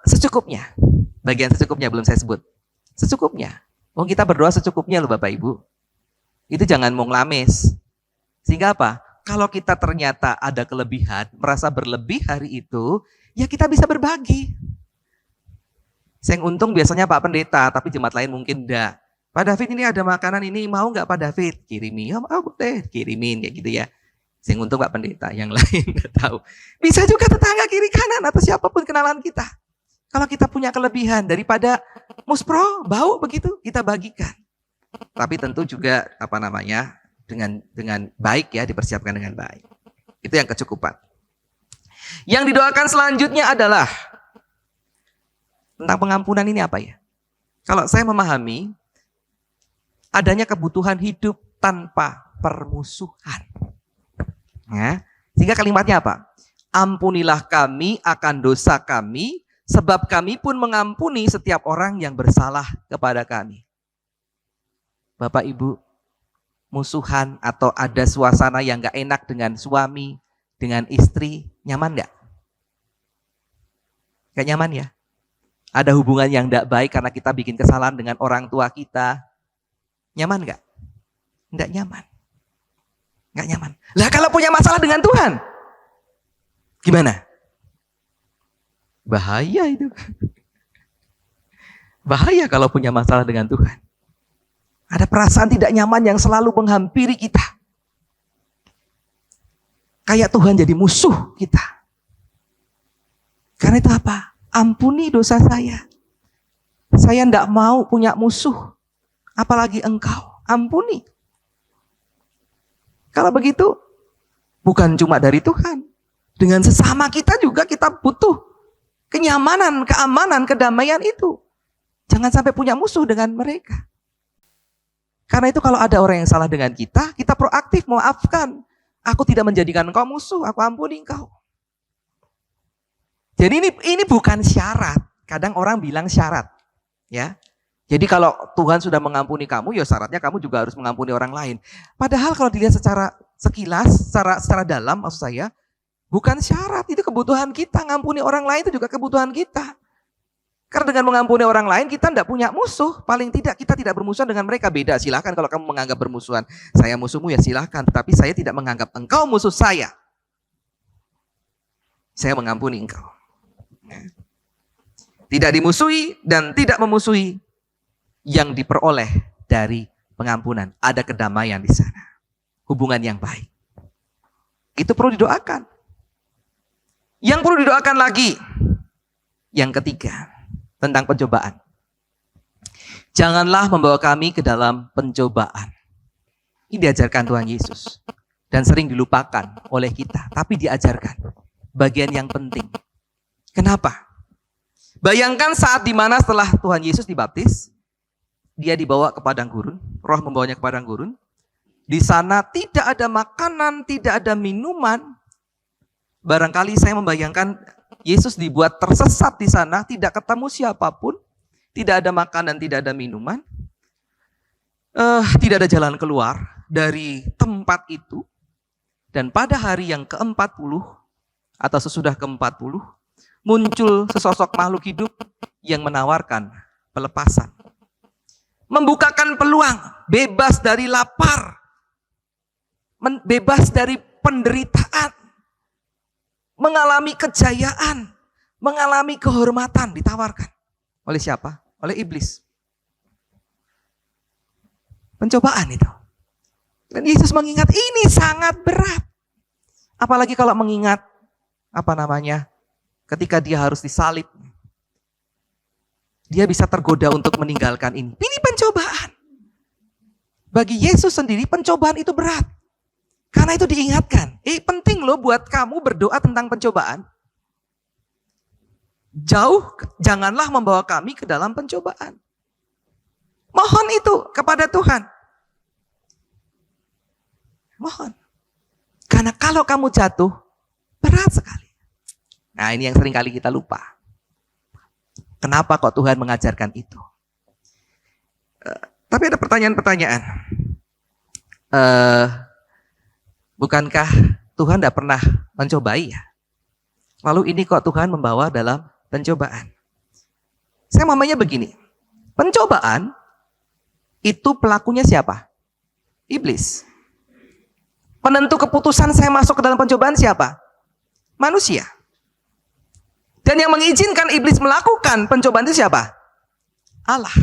Secukupnya. Bagian secukupnya belum saya sebut. Secukupnya. Wong kita berdoa secukupnya loh Bapak Ibu. Itu jangan mau ngelamis. Sehingga apa? Kalau kita ternyata ada kelebihan, merasa berlebih hari itu, ya kita bisa berbagi. Yang untung biasanya Pak Pendeta, tapi jemaat lain mungkin enggak. Pak David ini ada makanan ini, mau nggak Pak David? Kirimi, ya mau boleh, kirimin kayak gitu ya. Yang untung Pak Pendeta, yang lain nggak tahu. Bisa juga tetangga kiri kanan atau siapapun kenalan kita. Kalau kita punya kelebihan daripada muspro, bau begitu, kita bagikan. Tapi tentu juga dengan baik ya, dipersiapkan dengan baik. Itu yang kecukupan. Yang didoakan selanjutnya adalah tentang pengampunan ini apa ya? Kalau saya memahami adanya kebutuhan hidup tanpa permusuhan. Ya, sehingga kalimatnya apa? Ampunilah kami akan dosa kami, sebab kami pun mengampuni setiap orang yang bersalah kepada kami. Bapak Ibu, musuhan atau ada suasana yang gak enak dengan suami, dengan istri, nyaman gak? Gak nyaman ya? Ada hubungan yang gak baik karena kita bikin kesalahan dengan orang tua kita. Nyaman gak? Gak nyaman. Gak nyaman. Lah kalau punya masalah dengan Tuhan, gimana? Bahaya itu. Bahaya kalau punya masalah dengan Tuhan. Ada perasaan tidak nyaman yang selalu menghampiri kita. Kayak Tuhan jadi musuh kita. Karena itu apa? Ampuni dosa saya. Saya tidak mau punya musuh. Apalagi engkau. Ampuni. Kalau begitu, bukan cuma dari Tuhan. Dengan sesama kita juga kita butuh kenyamanan, keamanan, kedamaian itu. Jangan sampai punya musuh dengan mereka. Karena itu kalau ada orang yang salah dengan kita proaktif memaafkan. Aku tidak menjadikan engkau musuh, aku ampuni engkau. Jadi ini bukan syarat. Kadang orang bilang syarat. Ya. Jadi kalau Tuhan sudah mengampuni kamu, ya syaratnya kamu juga harus mengampuni orang lain. Padahal kalau dilihat secara sekilas, secara dalam maksud saya, bukan syarat, itu kebutuhan kita. Ngampuni orang lain itu juga kebutuhan kita. Karena dengan mengampuni orang lain, kita tidak punya musuh. Paling tidak, kita tidak bermusuhan dengan mereka. Beda, silahkan kalau kamu menganggap bermusuhan. Saya musuhmu ya silahkan. Tetapi saya tidak menganggap engkau musuh saya. Saya mengampuni engkau. Tidak dimusuhi dan tidak memusuhi. Yang diperoleh dari pengampunan. Ada kedamaian di sana. Hubungan yang baik. Itu perlu didoakan. Yang perlu didoakan lagi, yang ketiga, tentang pencobaan. Janganlah membawa kami ke dalam pencobaan. Ini diajarkan Tuhan Yesus. Dan sering dilupakan oleh kita, tapi diajarkan. Bagian yang penting. Kenapa? Bayangkan saat dimana setelah Tuhan Yesus dibaptis, dia dibawa ke padang gurun, Roh membawanya ke padang gurun. Di sana tidak ada makanan, tidak ada minuman. Barangkali saya membayangkan Yesus dibuat tersesat di sana, tidak ketemu siapapun, tidak ada makanan, tidak ada minuman, tidak ada jalan keluar dari tempat itu. Dan pada hari yang ke-40 atau sesudah ke-40, muncul sesosok makhluk hidup yang menawarkan pelepasan. Membukakan peluang, bebas dari lapar, bebas dari penderitaan, mengalami kejayaan, mengalami kehormatan ditawarkan. Oleh siapa? Oleh iblis. Pencobaan itu. Dan Yesus mengingat ini sangat berat. Apalagi kalau mengingat ketika dia harus disalib. Dia bisa tergoda untuk meninggalkan ini. Ini pencobaan. Bagi Yesus sendiri pencobaan itu berat. Karena itu diingatkan, penting loh buat kamu berdoa tentang pencobaan. Janganlah membawa kami ke dalam pencobaan. Mohon itu kepada Tuhan. Mohon. Karena kalau kamu jatuh, berat sekali. Nah ini yang sering kali kita lupa. Kenapa kok Tuhan mengajarkan itu? Tapi ada pertanyaan-pertanyaan. Bukankah Tuhan tidak pernah mencobai ya? Lalu ini kok Tuhan membawa dalam pencobaan? Saya mamanya begini. Pencobaan itu pelakunya siapa? Iblis. Penentu keputusan saya masuk ke dalam pencobaan siapa? Manusia. Dan yang mengizinkan iblis melakukan pencobaan itu siapa? Allah.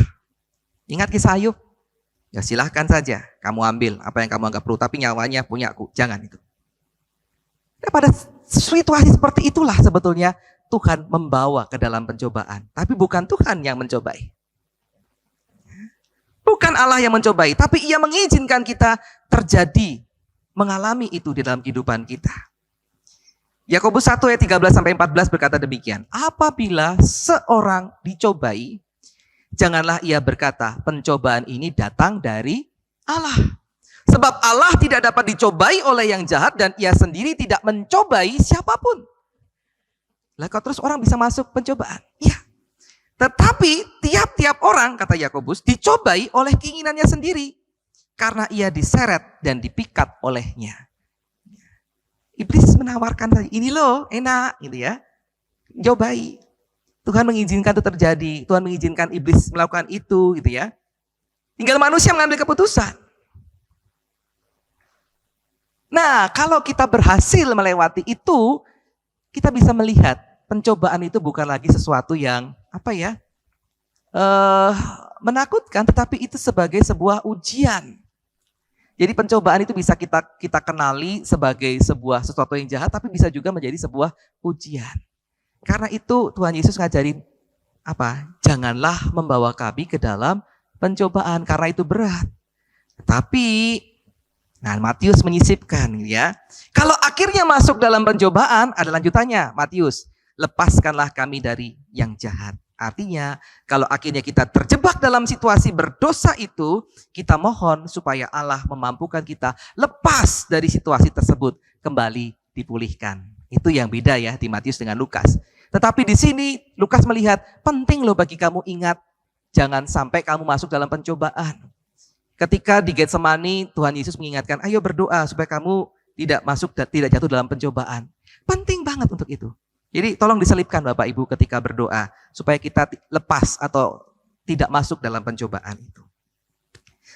Ingat kisah Ayub? Ya silahkan saja kamu ambil apa yang kamu anggap perlu, tapi nyawanya punyaku. Jangan itu. Nah, pada situasi seperti itulah sebetulnya Tuhan membawa ke dalam pencobaan. Tapi bukan Tuhan yang mencobai. Bukan Allah yang mencobai, tapi Ia mengizinkan kita terjadi, mengalami itu di dalam kehidupan kita. Yakobus 1 ayat 13-14 berkata demikian. Apabila seorang dicobai, janganlah ia berkata, pencobaan ini datang dari Allah. Sebab Allah tidak dapat dicobai oleh yang jahat dan Ia sendiri tidak mencobai siapapun. Lah kok terus orang bisa masuk pencobaan? Ya. Tetapi tiap-tiap orang, kata Yakobus, dicobai oleh keinginannya sendiri. Karena ia diseret dan dipikat olehnya. Iblis menawarkan, ini loh enak gitu ya. Cobai. Tuhan mengizinkan itu terjadi. Tuhan mengizinkan iblis melakukan itu gitu ya. Tinggal manusia mengambil keputusan. Nah, kalau kita berhasil melewati itu, kita bisa melihat pencobaan itu bukan lagi sesuatu yang menakutkan, tetapi itu sebagai sebuah ujian. Jadi pencobaan itu bisa kita kenali sebagai sesuatu yang jahat, tapi bisa juga menjadi sebuah ujian. Karena itu Tuhan Yesus ngajarin janganlah membawa kami ke dalam pencobaan karena itu berat. Tapi Matius menyisipkan ya. Kalau akhirnya masuk dalam pencobaan, ada lanjutannya. Matius, lepaskanlah kami dari yang jahat. Artinya, kalau akhirnya kita terjebak dalam situasi berdosa itu, kita mohon supaya Allah memampukan kita lepas dari situasi tersebut, kembali dipulihkan. Itu yang beda ya di Matius dengan Lukas. Tetapi di sini Lukas melihat penting loh bagi kamu ingat, jangan sampai kamu masuk dalam pencobaan. Ketika di Getsemani, Tuhan Yesus mengingatkan, ayo berdoa supaya kamu tidak jatuh dalam pencobaan. Penting banget untuk itu. Jadi tolong diselipkan Bapak Ibu ketika berdoa supaya kita lepas atau tidak masuk dalam pencobaan itu.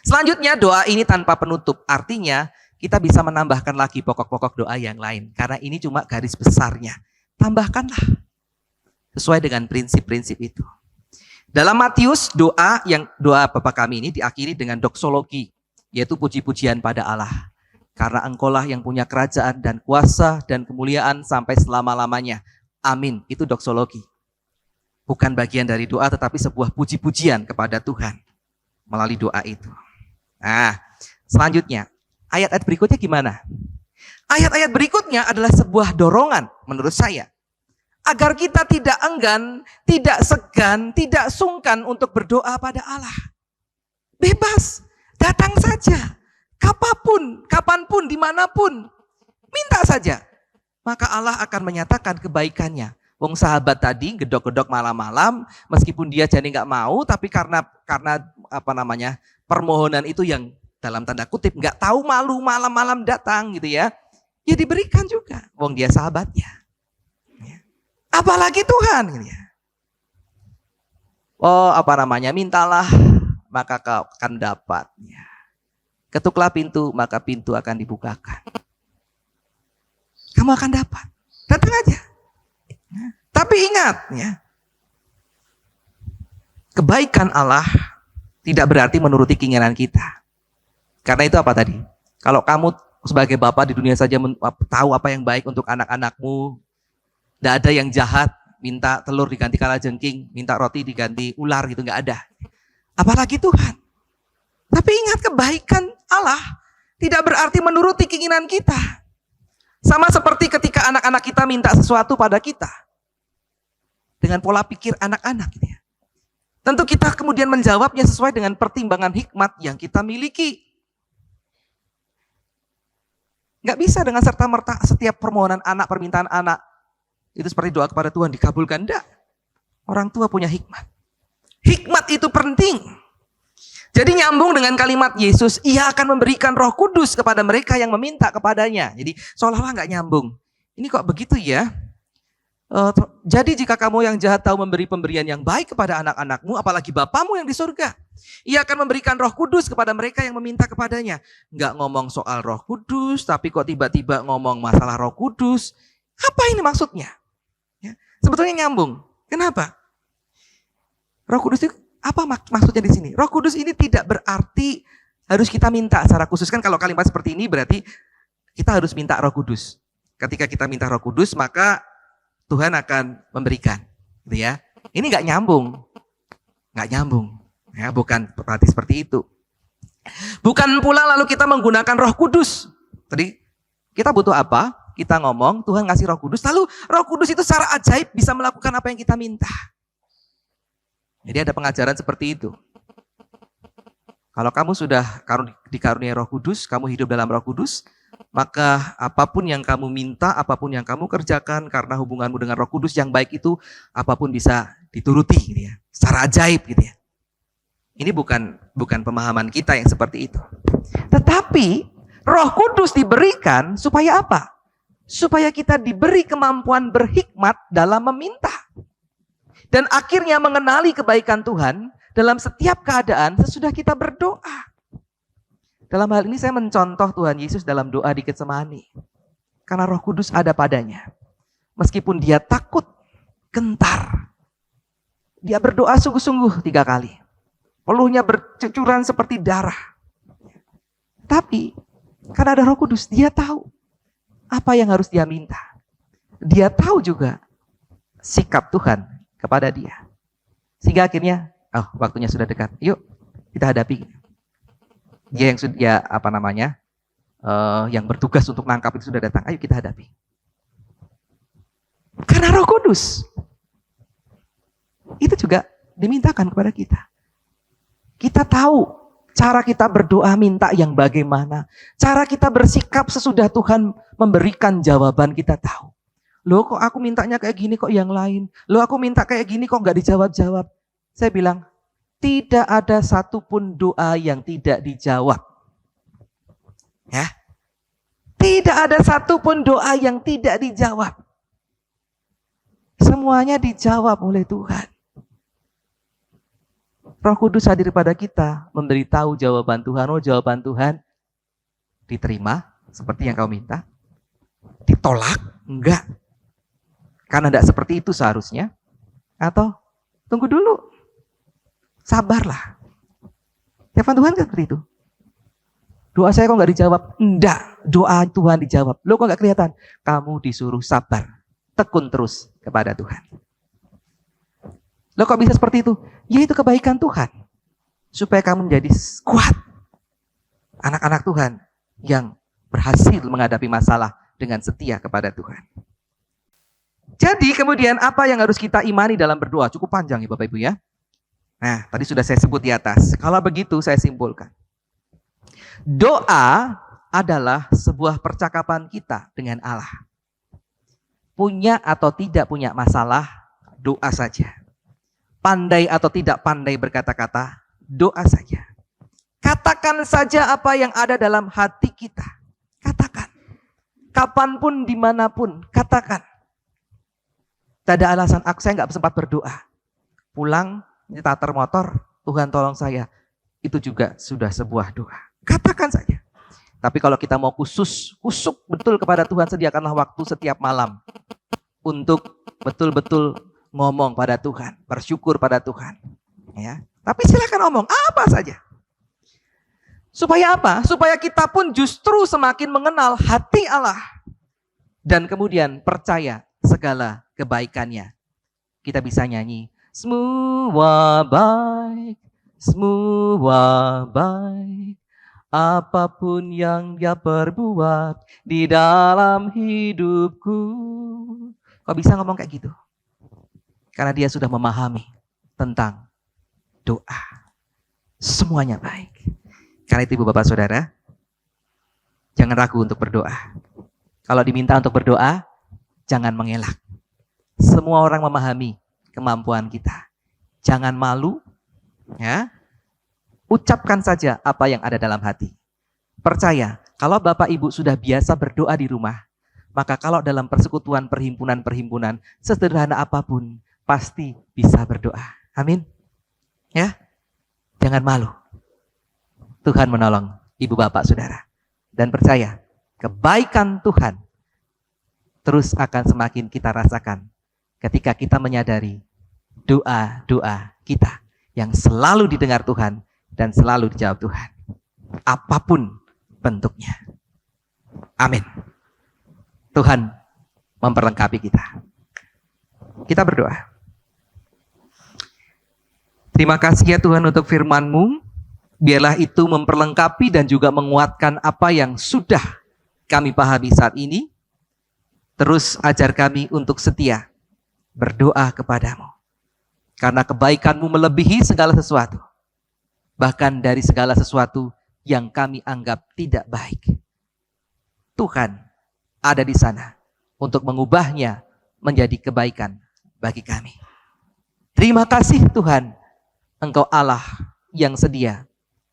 Selanjutnya doa ini tanpa penutup. Artinya kita bisa menambahkan lagi pokok-pokok doa yang lain. Karena ini cuma garis besarnya. Tambahkanlah sesuai dengan prinsip-prinsip itu. Dalam Matius doa Bapa kami ini diakhiri dengan doksologi. Yaitu puji-pujian pada Allah. Karena Engkaulah yang punya kerajaan dan kuasa dan kemuliaan sampai selama-lamanya. Amin, itu doksologi. Bukan bagian dari doa tetapi sebuah puji-pujian kepada Tuhan melalui doa itu. Nah, selanjutnya, ayat-ayat berikutnya gimana? Ayat-ayat berikutnya adalah sebuah dorongan menurut saya. Agar kita tidak enggan, tidak segan, tidak sungkan untuk berdoa pada Allah. Bebas, datang saja. Kapanpun, dimanapun. Minta saja. Maka Allah akan menyatakan kebaikannya. Wong sahabat tadi gedok-gedok malam-malam, meskipun dia jadi nggak mau, tapi karena permohonan itu yang dalam tanda kutip nggak tahu malu malam-malam datang gitu ya, ya diberikan juga. Wong dia sahabatnya. Apalagi Tuhan gitu ya. Mintalah maka kau akan dapat. Ketuklah pintu maka pintu akan dibukakan. Kamu akan dapat. Datang aja. Tapi ingat ya. Kebaikan Allah tidak berarti menuruti keinginan kita. Karena itu apa tadi? Kalau kamu sebagai bapak di dunia saja tahu apa yang baik untuk anak-anakmu. Tidak ada yang jahat. Minta telur diganti kalajengking. Minta roti diganti ular gitu. Nggak ada. Apalagi Tuhan. Tapi ingat kebaikan Allah tidak berarti menuruti keinginan kita. Sama seperti ketika anak-anak kita minta sesuatu pada kita. Dengan pola pikir anak-anak gitu ya. Tentu kita kemudian menjawabnya sesuai dengan pertimbangan hikmat yang kita miliki. Nggak bisa dengan serta-merta setiap permohonan anak, permintaan anak. Itu seperti doa kepada Tuhan dikabulkan. Enggak. Orang tua punya hikmat. Hikmat itu penting. Jadi nyambung dengan kalimat Yesus, Ia akan memberikan Roh Kudus kepada mereka yang meminta kepadanya. Jadi seolah-olah nggak nyambung. Ini kok begitu ya? Jadi jika kamu yang jahat tahu memberi pemberian yang baik kepada anak-anakmu, apalagi Bapamu yang di surga, Ia akan memberikan Roh Kudus kepada mereka yang meminta kepadanya. Nggak ngomong soal Roh Kudus, tapi kok tiba-tiba ngomong masalah Roh Kudus. Apa ini maksudnya? Ya, sebetulnya nyambung. Kenapa? Roh Kudus itu apa maksudnya di sini? Roh Kudus ini tidak berarti harus kita minta secara khusus. Kan kalau kalimat seperti ini berarti kita harus minta Roh Kudus. Ketika kita minta Roh Kudus, maka Tuhan akan memberikan, gitu ya. Ini nggak nyambung, ya, bukan berarti seperti itu. Bukan pula lalu kita menggunakan Roh Kudus. Tadi kita butuh apa? Kita ngomong Tuhan ngasih Roh Kudus, lalu Roh Kudus itu secara ajaib bisa melakukan apa yang kita minta. Jadi ada pengajaran seperti itu. Kalau kamu sudah dikaruniai Roh Kudus, kamu hidup dalam Roh Kudus, maka apapun yang kamu minta, apapun yang kamu kerjakan karena hubunganmu dengan Roh Kudus yang baik itu, apapun bisa dituruti, gitu ya, secara ajaib, gitu ya. Ini bukan pemahaman kita yang seperti itu. Tetapi Roh Kudus diberikan supaya apa? Supaya kita diberi kemampuan berhikmat dalam meminta. Dan akhirnya mengenali kebaikan Tuhan dalam setiap keadaan sesudah kita berdoa. Dalam hal ini saya mencontoh Tuhan Yesus dalam doa di Getsemani. Karena Roh Kudus ada padanya. Meskipun dia takut, gentar. Dia berdoa sungguh-sungguh 3 kali. Peluhnya bercucuran seperti darah. Tapi karena ada Roh Kudus, dia tahu apa yang harus dia minta. Dia tahu juga sikap Tuhan kepada dia. Sehingga akhirnya, waktunya sudah dekat. Yuk kita hadapi. Dia yang bertugas untuk nangkap itu sudah datang. Ayo kita hadapi. Karena Roh Kudus itu juga dimintakan kepada kita. Kita tahu cara kita berdoa minta yang bagaimana. Cara kita bersikap sesudah Tuhan memberikan jawaban kita tahu. Loh kok aku mintanya kayak gini kok yang lain. Loh aku minta kayak gini kok nggak dijawab-jawab. Saya bilang, tidak ada satupun doa yang tidak dijawab. Ya. Tidak ada satupun doa yang tidak dijawab. Semuanya dijawab oleh Tuhan. Roh Kudus hadir pada kita, memberitahu jawaban Tuhan. Oh, jawaban Tuhan diterima seperti yang kau minta. Ditolak? Enggak. Karena tidak seperti itu seharusnya. Atau tunggu dulu. Sabarlah. Firman Tuhan kan seperti itu. Doa saya kok nggak dijawab? Enggak, doa Tuhan dijawab. Lo kok nggak kelihatan? Kamu disuruh sabar, tekun terus kepada Tuhan. Lo kok bisa seperti itu? Ya itu kebaikan Tuhan. Supaya kamu menjadi kuat. Anak-anak Tuhan yang berhasil menghadapi masalah dengan setia kepada Tuhan. Jadi kemudian apa yang harus kita imani dalam berdoa? Cukup panjang ya Bapak Ibu ya. Nah, tadi sudah saya sebut di atas. Kalau begitu saya simpulkan. Doa adalah sebuah percakapan kita dengan Allah. Punya atau tidak punya masalah, doa saja. Pandai atau tidak pandai berkata-kata, doa saja. Katakan saja apa yang ada dalam hati kita. Katakan. Kapanpun, dimanapun, katakan. Tidak ada alasan, saya nggak sempat berdoa. Pulang, starter motor, Tuhan tolong saya. Itu juga sudah sebuah doa. Katakan saja. Tapi kalau kita mau kusuk betul kepada Tuhan, sediakanlah waktu setiap malam. Untuk betul-betul ngomong pada Tuhan. Bersyukur pada Tuhan. Ya. Tapi silakan ngomong, apa saja. Supaya apa? Supaya kita pun justru semakin mengenal hati Allah. Dan kemudian percaya segala kebaikannya. Kita bisa nyanyi. Semua baik, apapun yang dia perbuat di dalam hidupku. Kok bisa ngomong kayak gitu? Karena dia sudah memahami tentang doa. Semuanya baik. Karena itu Ibu Bapak Saudara, jangan ragu untuk berdoa. Kalau diminta untuk berdoa, jangan mengelak. Semua orang memahami kemampuan kita. Jangan malu, ya. Ucapkan saja apa yang ada dalam hati. Percaya, kalau Bapak Ibu sudah biasa berdoa di rumah, Maka kalau dalam persekutuan perhimpunan-perhimpunan, sesederhana apapun, pasti bisa berdoa. Amin. Ya, jangan malu. Tuhan menolong ibu bapak saudara. Dan percaya, kebaikan Tuhan terus akan semakin kita rasakan ketika kita menyadari doa-doa kita yang selalu didengar Tuhan dan selalu dijawab Tuhan. Apapun bentuknya. Amin. Tuhan memperlengkapi kita. Kita berdoa. Terima kasih ya Tuhan untuk firman-Mu. Biarlah itu memperlengkapi dan juga menguatkan apa yang sudah kami pahami saat ini. Terus ajar kami untuk setia berdoa kepadamu. Karena kebaikan-Mu melebihi segala sesuatu. Bahkan dari segala sesuatu yang kami anggap tidak baik. Tuhan ada di sana untuk mengubahnya menjadi kebaikan bagi kami. Terima kasih Tuhan, Engkau Allah yang sedia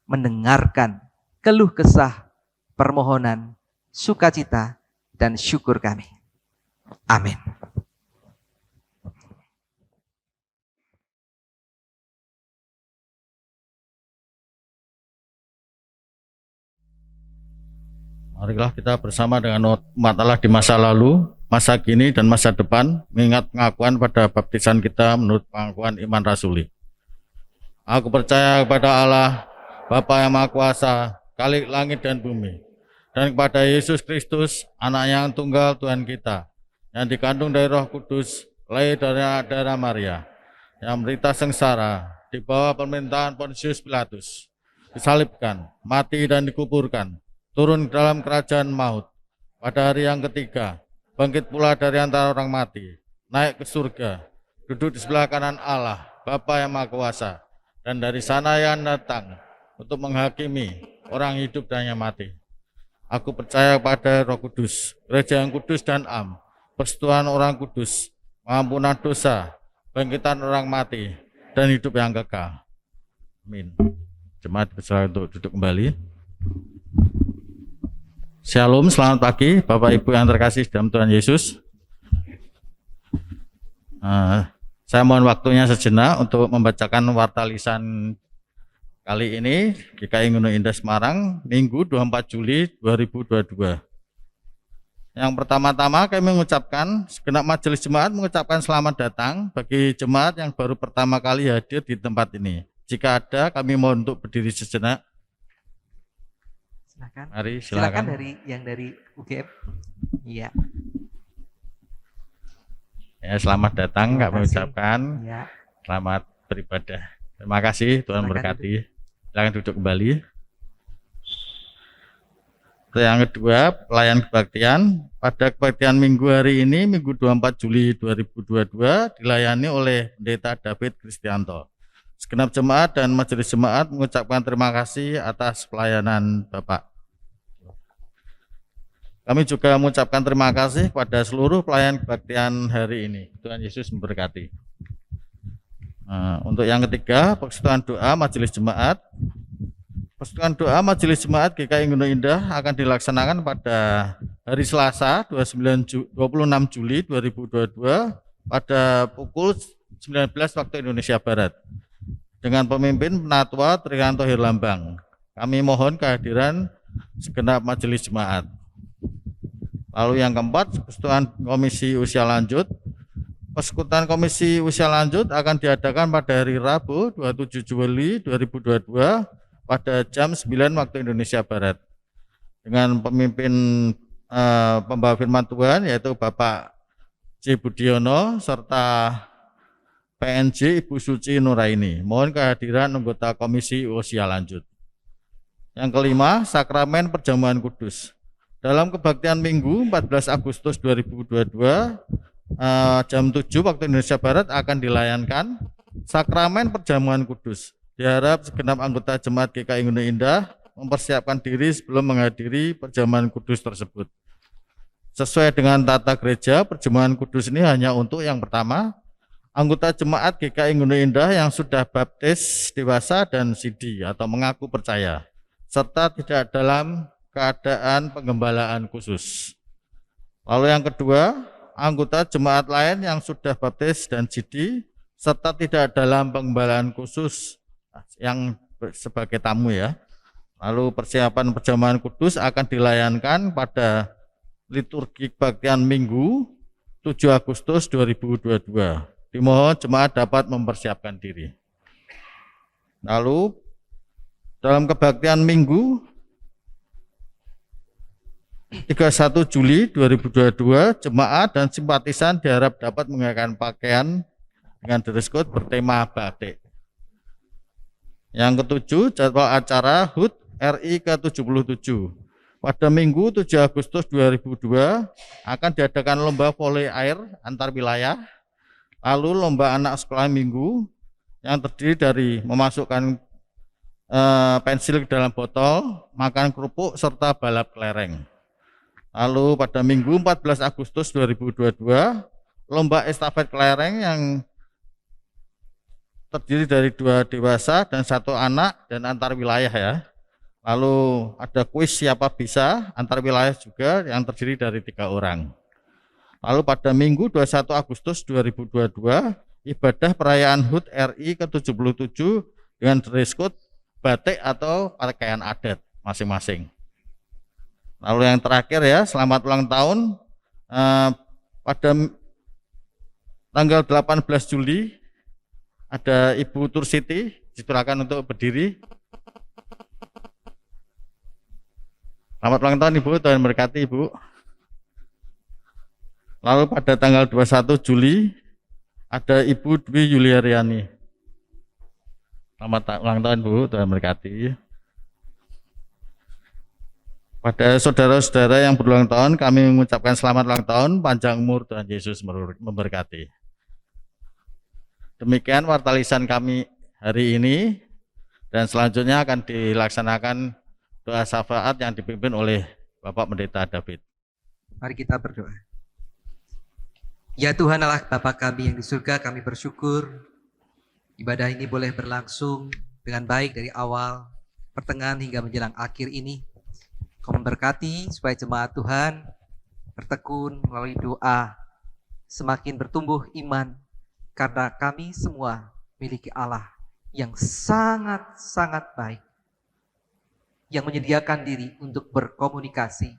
mendengarkan keluh kesah, permohonan, sukacita, dan syukur kami. Amin. Marilah kita bersama dengan umat Allah di masa lalu, masa kini, dan masa depan, mengingat pengakuan pada baptisan kita menurut pengakuan iman rasuli. Aku percaya kepada Allah, Bapa yang Maha Kuasa, Khalik langit dan bumi, dan kepada Yesus Kristus, Anak yang tunggal Tuhan kita, yang dikandung dari Roh Kudus, lahir dari darah Maria, yang menderita sengsara, di bawah pemerintahan Pontius Pilatus, disalibkan, mati dan dikuburkan, turun ke dalam kerajaan maut, pada hari yang ketiga, bangkit pula dari antara orang mati, naik ke surga, duduk di sebelah kanan Allah, Bapa yang Maha Kuasa, dan dari sana yang datang untuk menghakimi orang hidup dan yang mati. Aku percaya pada Roh Kudus, gereja yang kudus dan am, persekutuan orang kudus, pengampunan dosa, bangkitan orang mati, dan hidup yang kekal. Amin. Jemaat dipersilakan untuk duduk kembali. Shalom, selamat pagi Bapak Ibu yang terkasih dalam Tuhan Yesus. Saya mohon waktunya sejenak untuk membacakan warta lisan kali ini GKI Gunung Indah Semarang, Minggu 24 Juli 2022. Yang pertama-tama kami mengucapkan, segenap majelis jemaat mengucapkan selamat datang bagi jemaat yang baru pertama kali hadir di tempat ini. Jika ada, kami mohon untuk berdiri sejenak. Silakan. Mari, silakan silakan. dari UGM. Iya. Ya, selamat datang, kami ucapkan. Ya. Selamat beribadah. Terima kasih, Tuhan berkati. Silakan duduk kembali. Yang kedua, pelayan kebaktian. Pada kebaktian minggu hari ini, Minggu 24 Juli 2022, dilayani oleh Pendeta David Kristianto. Segenap jemaat dan majelis jemaat mengucapkan terima kasih atas pelayanan Bapak. Kami juga mengucapkan terima kasih kepada seluruh pelayan kebaktian hari ini. Tuhan Yesus memberkati. Untuk yang ketiga, persekutuan doa majelis jemaat. Persekutuan doa majelis jemaat GKI Gunung Indah akan dilaksanakan pada hari Selasa 26 Juli 2022 pada pukul 19 waktu Indonesia Barat dengan pemimpin Penatua Trianto Hirlambang. Kami mohon kehadiran segenap majelis jemaat. Lalu yang keempat, persekutuan komisi usia lanjut. Persekutuan komisi usia lanjut akan diadakan pada hari Rabu 27 Juli 2022 pada jam 9 waktu Indonesia Barat dengan pemimpin pembawa firman Tuhan yaitu Bapak C. Budiono serta PNJ Ibu Suci Nuraini. Mohon kehadiran anggota komisi usia lanjut. Yang kelima, sakramen perjamuan kudus. Dalam kebaktian Minggu 14 Agustus 2022 jam 7 waktu Indonesia Barat akan dilayankan sakramen perjamuan kudus. Diharap segenap anggota jemaat GKI Gunung Indah mempersiapkan diri sebelum menghadiri perjamuan kudus tersebut. Sesuai dengan tata gereja, perjamuan kudus ini hanya untuk yang pertama, anggota jemaat GKI Gunung Indah yang sudah baptis dewasa dan sidi atau mengaku percaya, serta tidak dalam keadaan penggembalaan khusus. Lalu yang kedua, anggota jemaat lain yang sudah baptis dan jidi serta tidak dalam pengembalaan khusus yang sebagai tamu ya. Lalu persiapan perjamuan kudus akan dilayankan pada liturgi kebaktian Minggu 7 Agustus 2022. Dimohon jemaat dapat mempersiapkan diri. Lalu dalam kebaktian Minggu 31 Juli 2022, jemaat dan simpatisan diharap dapat mengenakan pakaian dengan dress code bertema batik. Yang ketujuh, jadwal acara HUT RI ke-77. Pada Minggu 7 Agustus 2002 akan diadakan lomba voli air antar wilayah, lalu lomba anak sekolah minggu yang terdiri dari memasukkan pensil ke dalam botol, makan kerupuk, serta balap kelereng. Lalu pada Minggu 14 Agustus 2022, lomba estafet kelereng yang terdiri dari 2 dewasa dan 1 anak dan antar wilayah ya. Lalu ada kuis siapa bisa antar wilayah juga yang terdiri dari 3 orang. Lalu pada Minggu 21 Agustus 2022, ibadah perayaan HUT RI ke-77 dengan dress code batik atau pakaian adat masing-masing. Lalu yang terakhir ya, selamat ulang tahun pada tanggal 18 Juli ada Ibu Tursiti, silakan untuk berdiri. Selamat ulang tahun Ibu, Tuhan berkati Ibu. Lalu pada tanggal 21 Juli ada Ibu Dwi Yuliariani. Selamat ulang tahun Bu, Tuhan berkati. Pada saudara-saudara yang berulang tahun, kami mengucapkan selamat ulang tahun, panjang umur, Tuhan Yesus memberkati. Demikian warta lisan kami hari ini, dan selanjutnya akan dilaksanakan doa syafaat yang dipimpin oleh Bapak Pendeta David. Mari kita berdoa. Ya Tuhan Allah Bapa kami yang di surga, kami bersyukur ibadah ini boleh berlangsung dengan baik dari awal, pertengahan hingga menjelang akhir ini. Kau memberkati supaya jemaat Tuhan bertekun melalui doa, semakin bertumbuh iman, karena kami semua miliki Allah yang sangat-sangat baik, yang menyediakan diri untuk berkomunikasi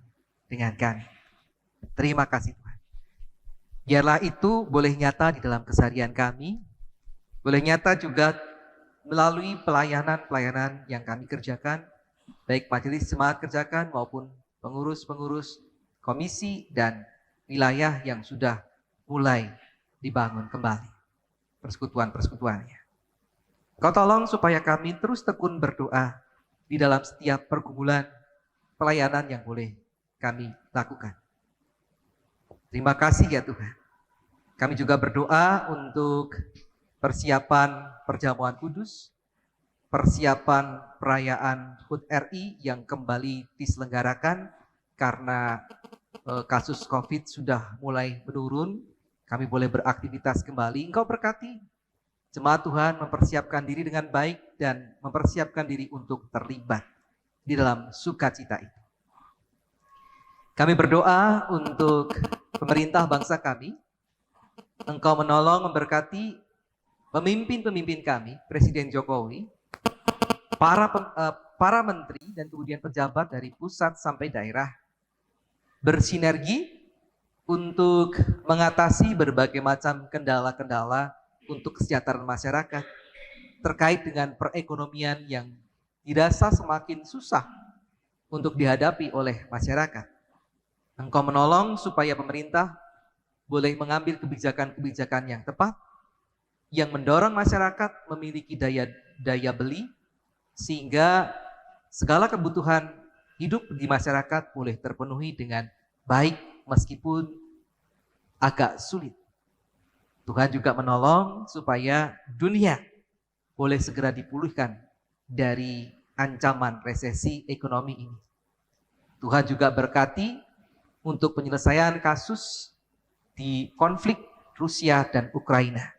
dengan kami. Terima kasih Tuhan. Biarlah itu boleh nyata di dalam keseharian kami, boleh nyata juga melalui pelayanan-pelayanan yang kami kerjakan, baik majelis jemaat kerjakan maupun pengurus-pengurus komisi dan wilayah yang sudah mulai dibangun kembali persekutuan-persekutuannya. Kau tolong supaya kami terus tekun berdoa di dalam setiap pergumulan pelayanan yang boleh kami lakukan. Terima kasih ya Tuhan. Kami juga berdoa untuk persiapan perjamuan kudus, persiapan perayaan HUT RI yang kembali diselenggarakan karena kasus COVID sudah mulai menurun. Kami boleh beraktivitas kembali. Engkau berkati jemaat Tuhan mempersiapkan diri dengan baik dan mempersiapkan diri untuk terlibat di dalam sukacita itu. Kami berdoa untuk pemerintah bangsa kami. Engkau menolong, memberkati pemimpin-pemimpin kami, Presiden Jokowi, para menteri dan kemudian pejabat dari pusat sampai daerah bersinergi untuk mengatasi berbagai macam kendala-kendala untuk kesejahteraan masyarakat terkait dengan perekonomian yang dirasa semakin susah untuk dihadapi oleh masyarakat. Engkau menolong supaya pemerintah boleh mengambil kebijakan-kebijakan yang tepat, yang mendorong masyarakat memiliki daya beli, sehingga segala kebutuhan hidup di masyarakat boleh terpenuhi dengan baik meskipun agak sulit. Tuhan juga menolong supaya dunia boleh segera dipulihkan dari ancaman resesi ekonomi ini. Tuhan juga berkati untuk penyelesaian kasus di konflik Rusia dan Ukraina.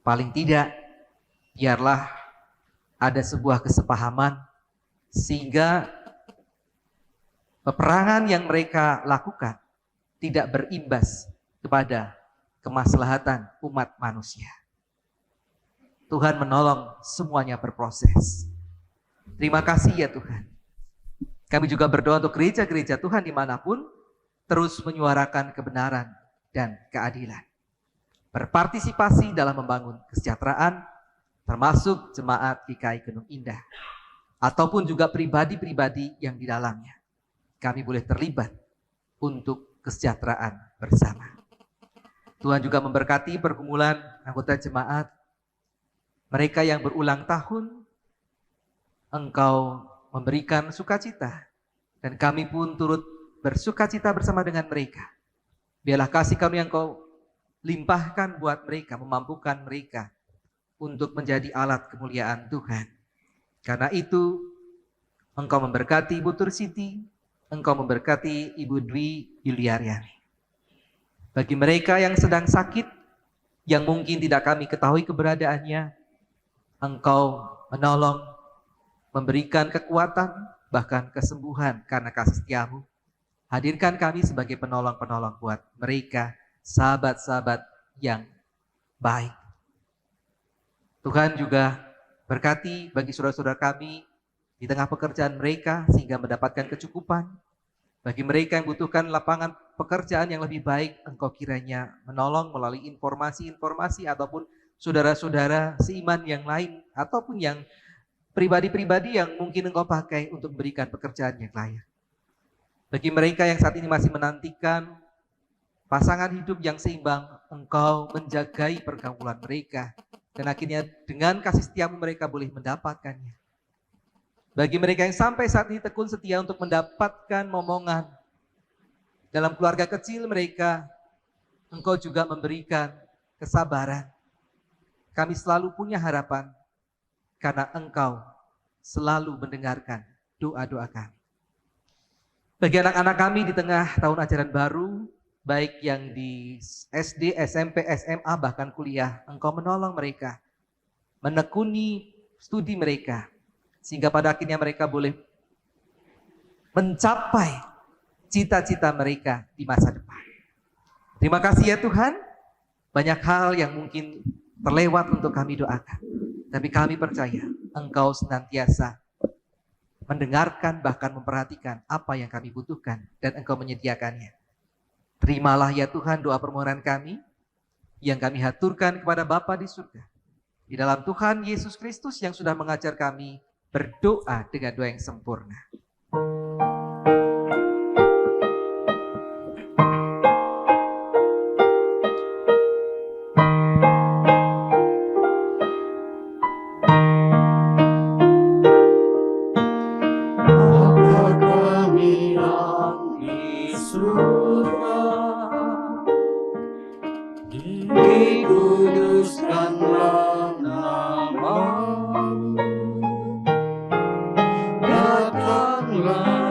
Paling tidak, biarlah ada sebuah kesepahaman sehingga peperangan yang mereka lakukan tidak berimbas kepada kemaslahatan umat manusia. Tuhan menolong semuanya berproses. Terima kasih ya Tuhan. Kami juga berdoa untuk gereja-gereja Tuhan dimanapun terus menyuarakan kebenaran dan keadilan. Berpartisipasi dalam membangun kesejahteraan, termasuk jemaat GKI Gunung Indah. Ataupun juga pribadi-pribadi yang di dalamnya. Kami boleh terlibat untuk kesejahteraan bersama. Tuhan juga memberkati pergumulan anggota jemaat, mereka yang berulang tahun, Engkau memberikan sukacita, dan kami pun turut bersukacita bersama dengan mereka. Biarlah kasih karunia yang Engkau limpahkan buat mereka, memampukan mereka untuk menjadi alat kemuliaan Tuhan. Karena itu, Engkau memberkati Ibu Tursiti, Engkau memberkati Ibu Dwi Yuliaryani. Bagi mereka yang sedang sakit, yang mungkin tidak kami ketahui keberadaannya, Engkau menolong, memberikan kekuatan, bahkan kesembuhan karena kasih setiamu. Hadirkan kami sebagai penolong-penolong buat mereka, sahabat-sahabat yang baik. Tuhan juga berkati bagi saudara-saudara kami di tengah pekerjaan mereka sehingga mendapatkan kecukupan. Bagi mereka yang butuhkan lapangan pekerjaan yang lebih baik, Engkau kiranya menolong melalui informasi-informasi ataupun saudara-saudara seiman yang lain ataupun yang pribadi-pribadi yang mungkin Engkau pakai untuk memberikan pekerjaan yang layak. Bagi mereka yang saat ini masih menantikan pasangan hidup yang seimbang, Engkau menjagai pergaulan mereka. Dan akhirnya dengan kasih setiamu mereka boleh mendapatkannya. Bagi mereka yang sampai saat ini tekun setia untuk mendapatkan momongan dalam keluarga kecil mereka, Engkau juga memberikan kesabaran. Kami selalu punya harapan karena Engkau selalu mendengarkan doa-doa kami. Bagi anak-anak kami di tengah tahun ajaran baru, baik yang di SD, SMP, SMA, bahkan kuliah, Engkau menolong mereka, menekuni studi mereka, sehingga pada akhirnya mereka boleh mencapai cita-cita mereka di masa depan. Terima kasih ya Tuhan, banyak hal yang mungkin terlewat untuk kami doakan, tapi kami percaya Engkau senantiasa mendengarkan bahkan memperhatikan apa yang kami butuhkan dan Engkau menyediakannya. Terimalah ya Tuhan doa permohonan kami yang kami haturkan kepada Bapa di surga. Di dalam Tuhan Yesus Kristus yang sudah mengajar kami berdoa dengan doa yang sempurna. Bapa kami yang di surga, dikuduskanlah namamu, datanglah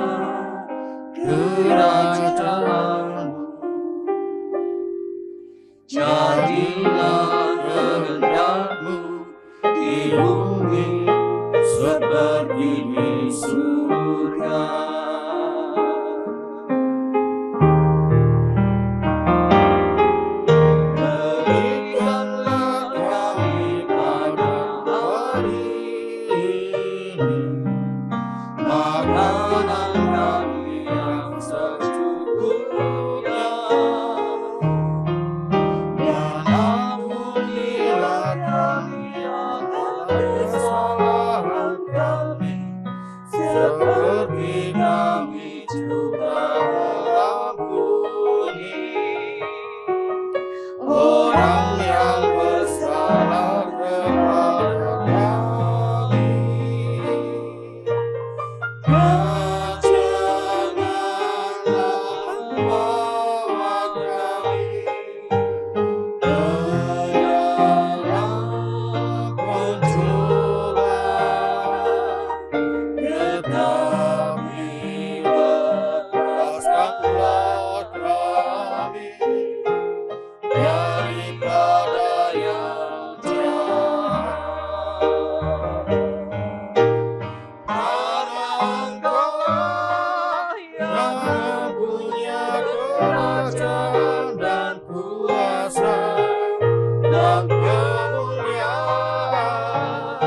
kemuliaan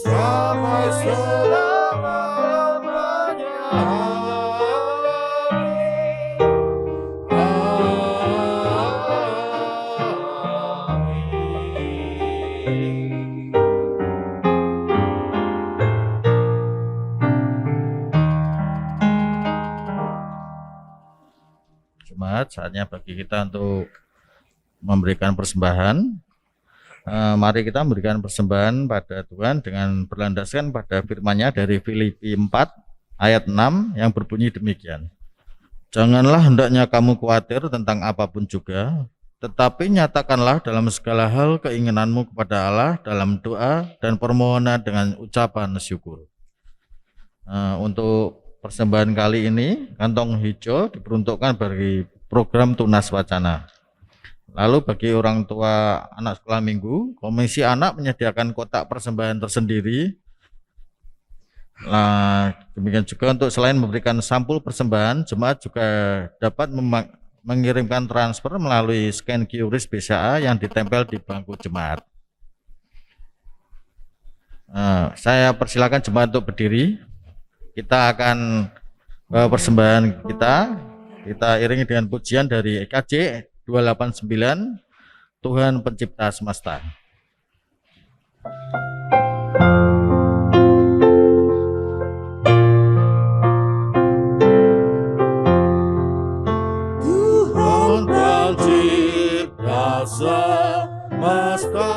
sampai selama-lamanya. Amin. Jemaat, saatnya bagi kita untuk memberikan persembahan. Mari kita memberikan persembahan pada Tuhan dengan berlandaskan pada firman-Nya dari Filipi 4 ayat 6 yang berbunyi demikian. Janganlah hendaknya kamu khawatir tentang apapun juga, tetapi nyatakanlah dalam segala hal keinginanmu kepada Allah dalam doa dan permohonan dengan ucapan syukur. Untuk persembahan kali ini, kantong hijau diperuntukkan bagi program Tunas Wacana. Lalu bagi orang tua anak sekolah minggu, Komisi Anak menyediakan kotak persembahan tersendiri. Nah, demikian juga untuk selain memberikan sampul persembahan, jemaat juga dapat mengirimkan transfer melalui scan QRIS BCA yang ditempel di bangku jemaat. Saya persilakan jemaat untuk berdiri. Kita akan persembahan kita iringi dengan pujian dari EKJ 289, Tuhan Pencipta Semesta. Tuhan Pencipta Semesta,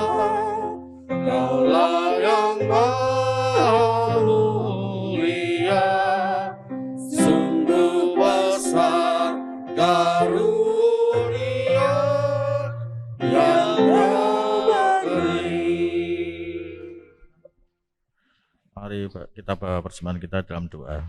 Kaulah yang Maha Mulia, sungguh besar karunia yang Kau beri. Mari kita bawa persembahan kita dalam doa.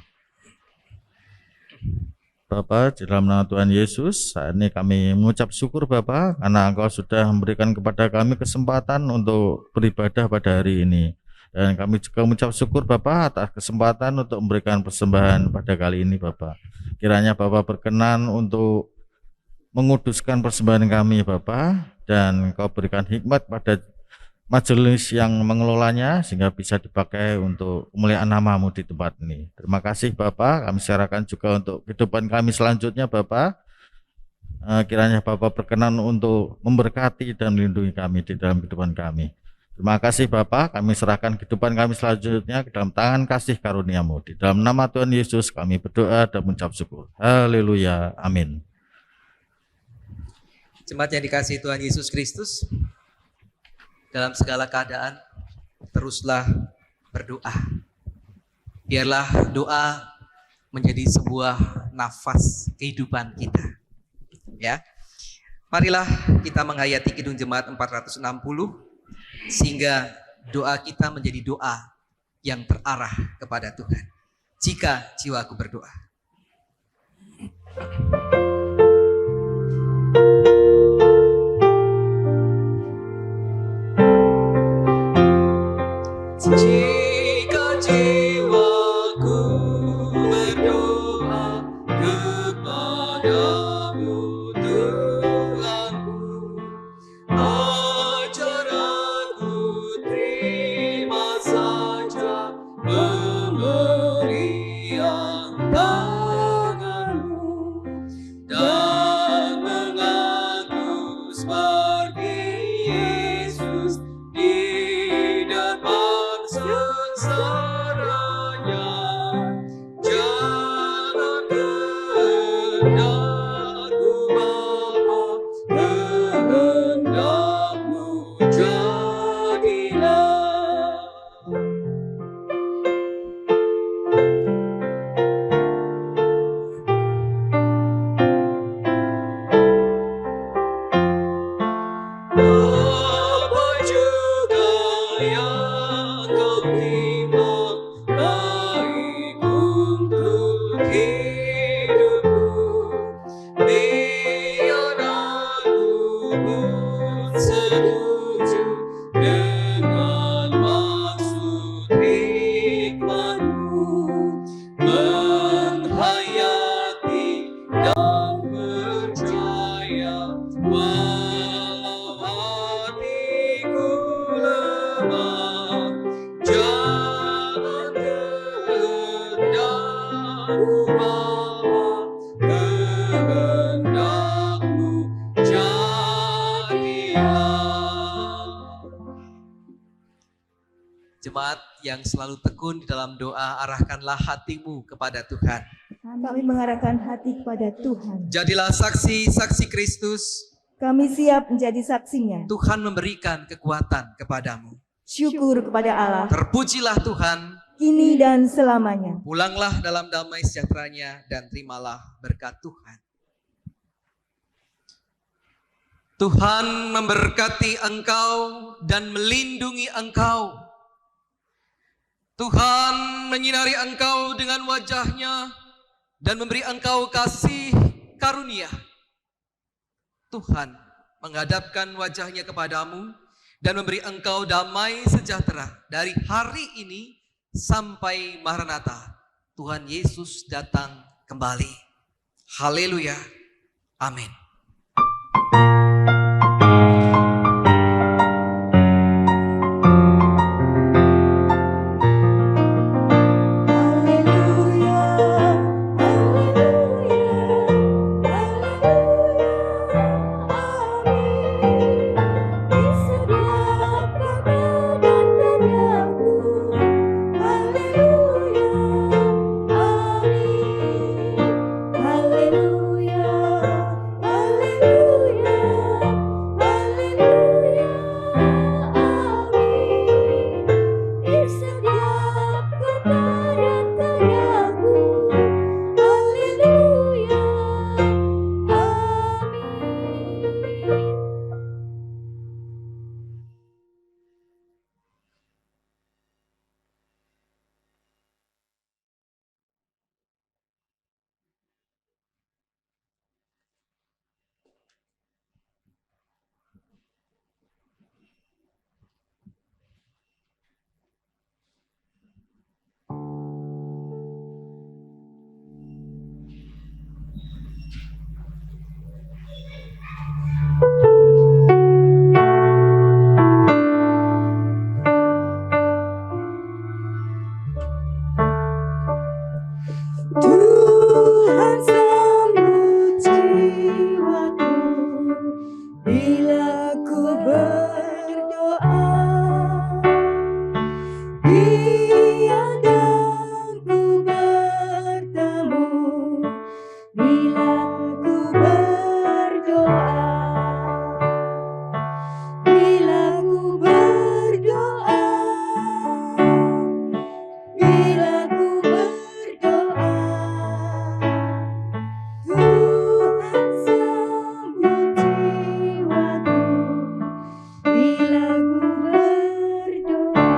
Bapa, di dalam nama Tuhan Yesus, saat ini kami mengucap syukur Bapa, karena Engkau sudah memberikan kepada kami kesempatan untuk beribadah pada hari ini. Dan kami juga mengucap syukur Bapa atas kesempatan untuk memberikan persembahan pada kali ini Bapa. Kiranya Bapa berkenan untuk menguduskan persembahan kami Bapa, dan Kau berikan hikmat pada majelis yang mengelolanya sehingga bisa dipakai untuk kemuliaan nama-Mu di tempat ini. Terima kasih Bapa, kami serahkan juga untuk kehidupan kami selanjutnya Bapa. Kiranya Bapa berkenan untuk memberkati dan melindungi kami di dalam kehidupan kami. Terima kasih Bapa, kami serahkan kehidupan kami selanjutnya ke dalam tangan kasih karunia-Mu. Di dalam nama Tuhan Yesus kami berdoa dan mengucap syukur. Haleluya, amin. Jemaat yang dikasihi Tuhan Yesus Kristus, dalam segala keadaan teruslah berdoa. Biarlah doa menjadi sebuah nafas kehidupan kita. Ya. Marilah kita menghayati Kidung Jemaat 460 sehingga doa kita menjadi doa yang terarah kepada Tuhan. Jika jiwaku berdoa. Jika jiwaku berdoa kepadamu Tuhanku, ajar aku terima saja pemberian tanganmu dan mengaku seperti Yesus di depan Jemaat yang selalu tekun di dalam doa, arahkanlah hatimu kepada Tuhan. Kami mengarahkan hati kepada Tuhan. Jadilah saksi-saksi Kristus. Kami siap menjadi saksinya. Tuhan memberikan kekuatan kepadamu. Syukur kepada Allah, Terpujilah Tuhan. kini dan selamanya. Pulanglah dalam damai sejahteranya dan terimalah berkat Tuhan. Tuhan memberkati engkau dan melindungi engkau. Tuhan menyinari engkau dengan wajah-Nya dan memberi engkau kasih karunia. Tuhan menghadapkan wajah-Nya kepadamu dan memberi engkau damai sejahtera dari hari ini sampai Maranatha. Tuhan Yesus datang kembali. Haleluya. Amin. Tuhan sambut jiwaku bila ku berdoa. Dia dan ku bertemu bila ku berdoa. Bila ku berdoa. Bila ku berdoa. Tuhan sambut jiwaku bila ku berdoa.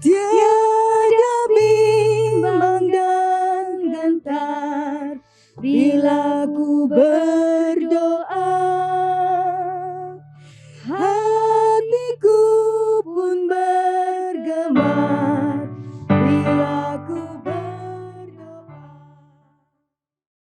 Tiada bimbang dan gentar bila ku berdoa.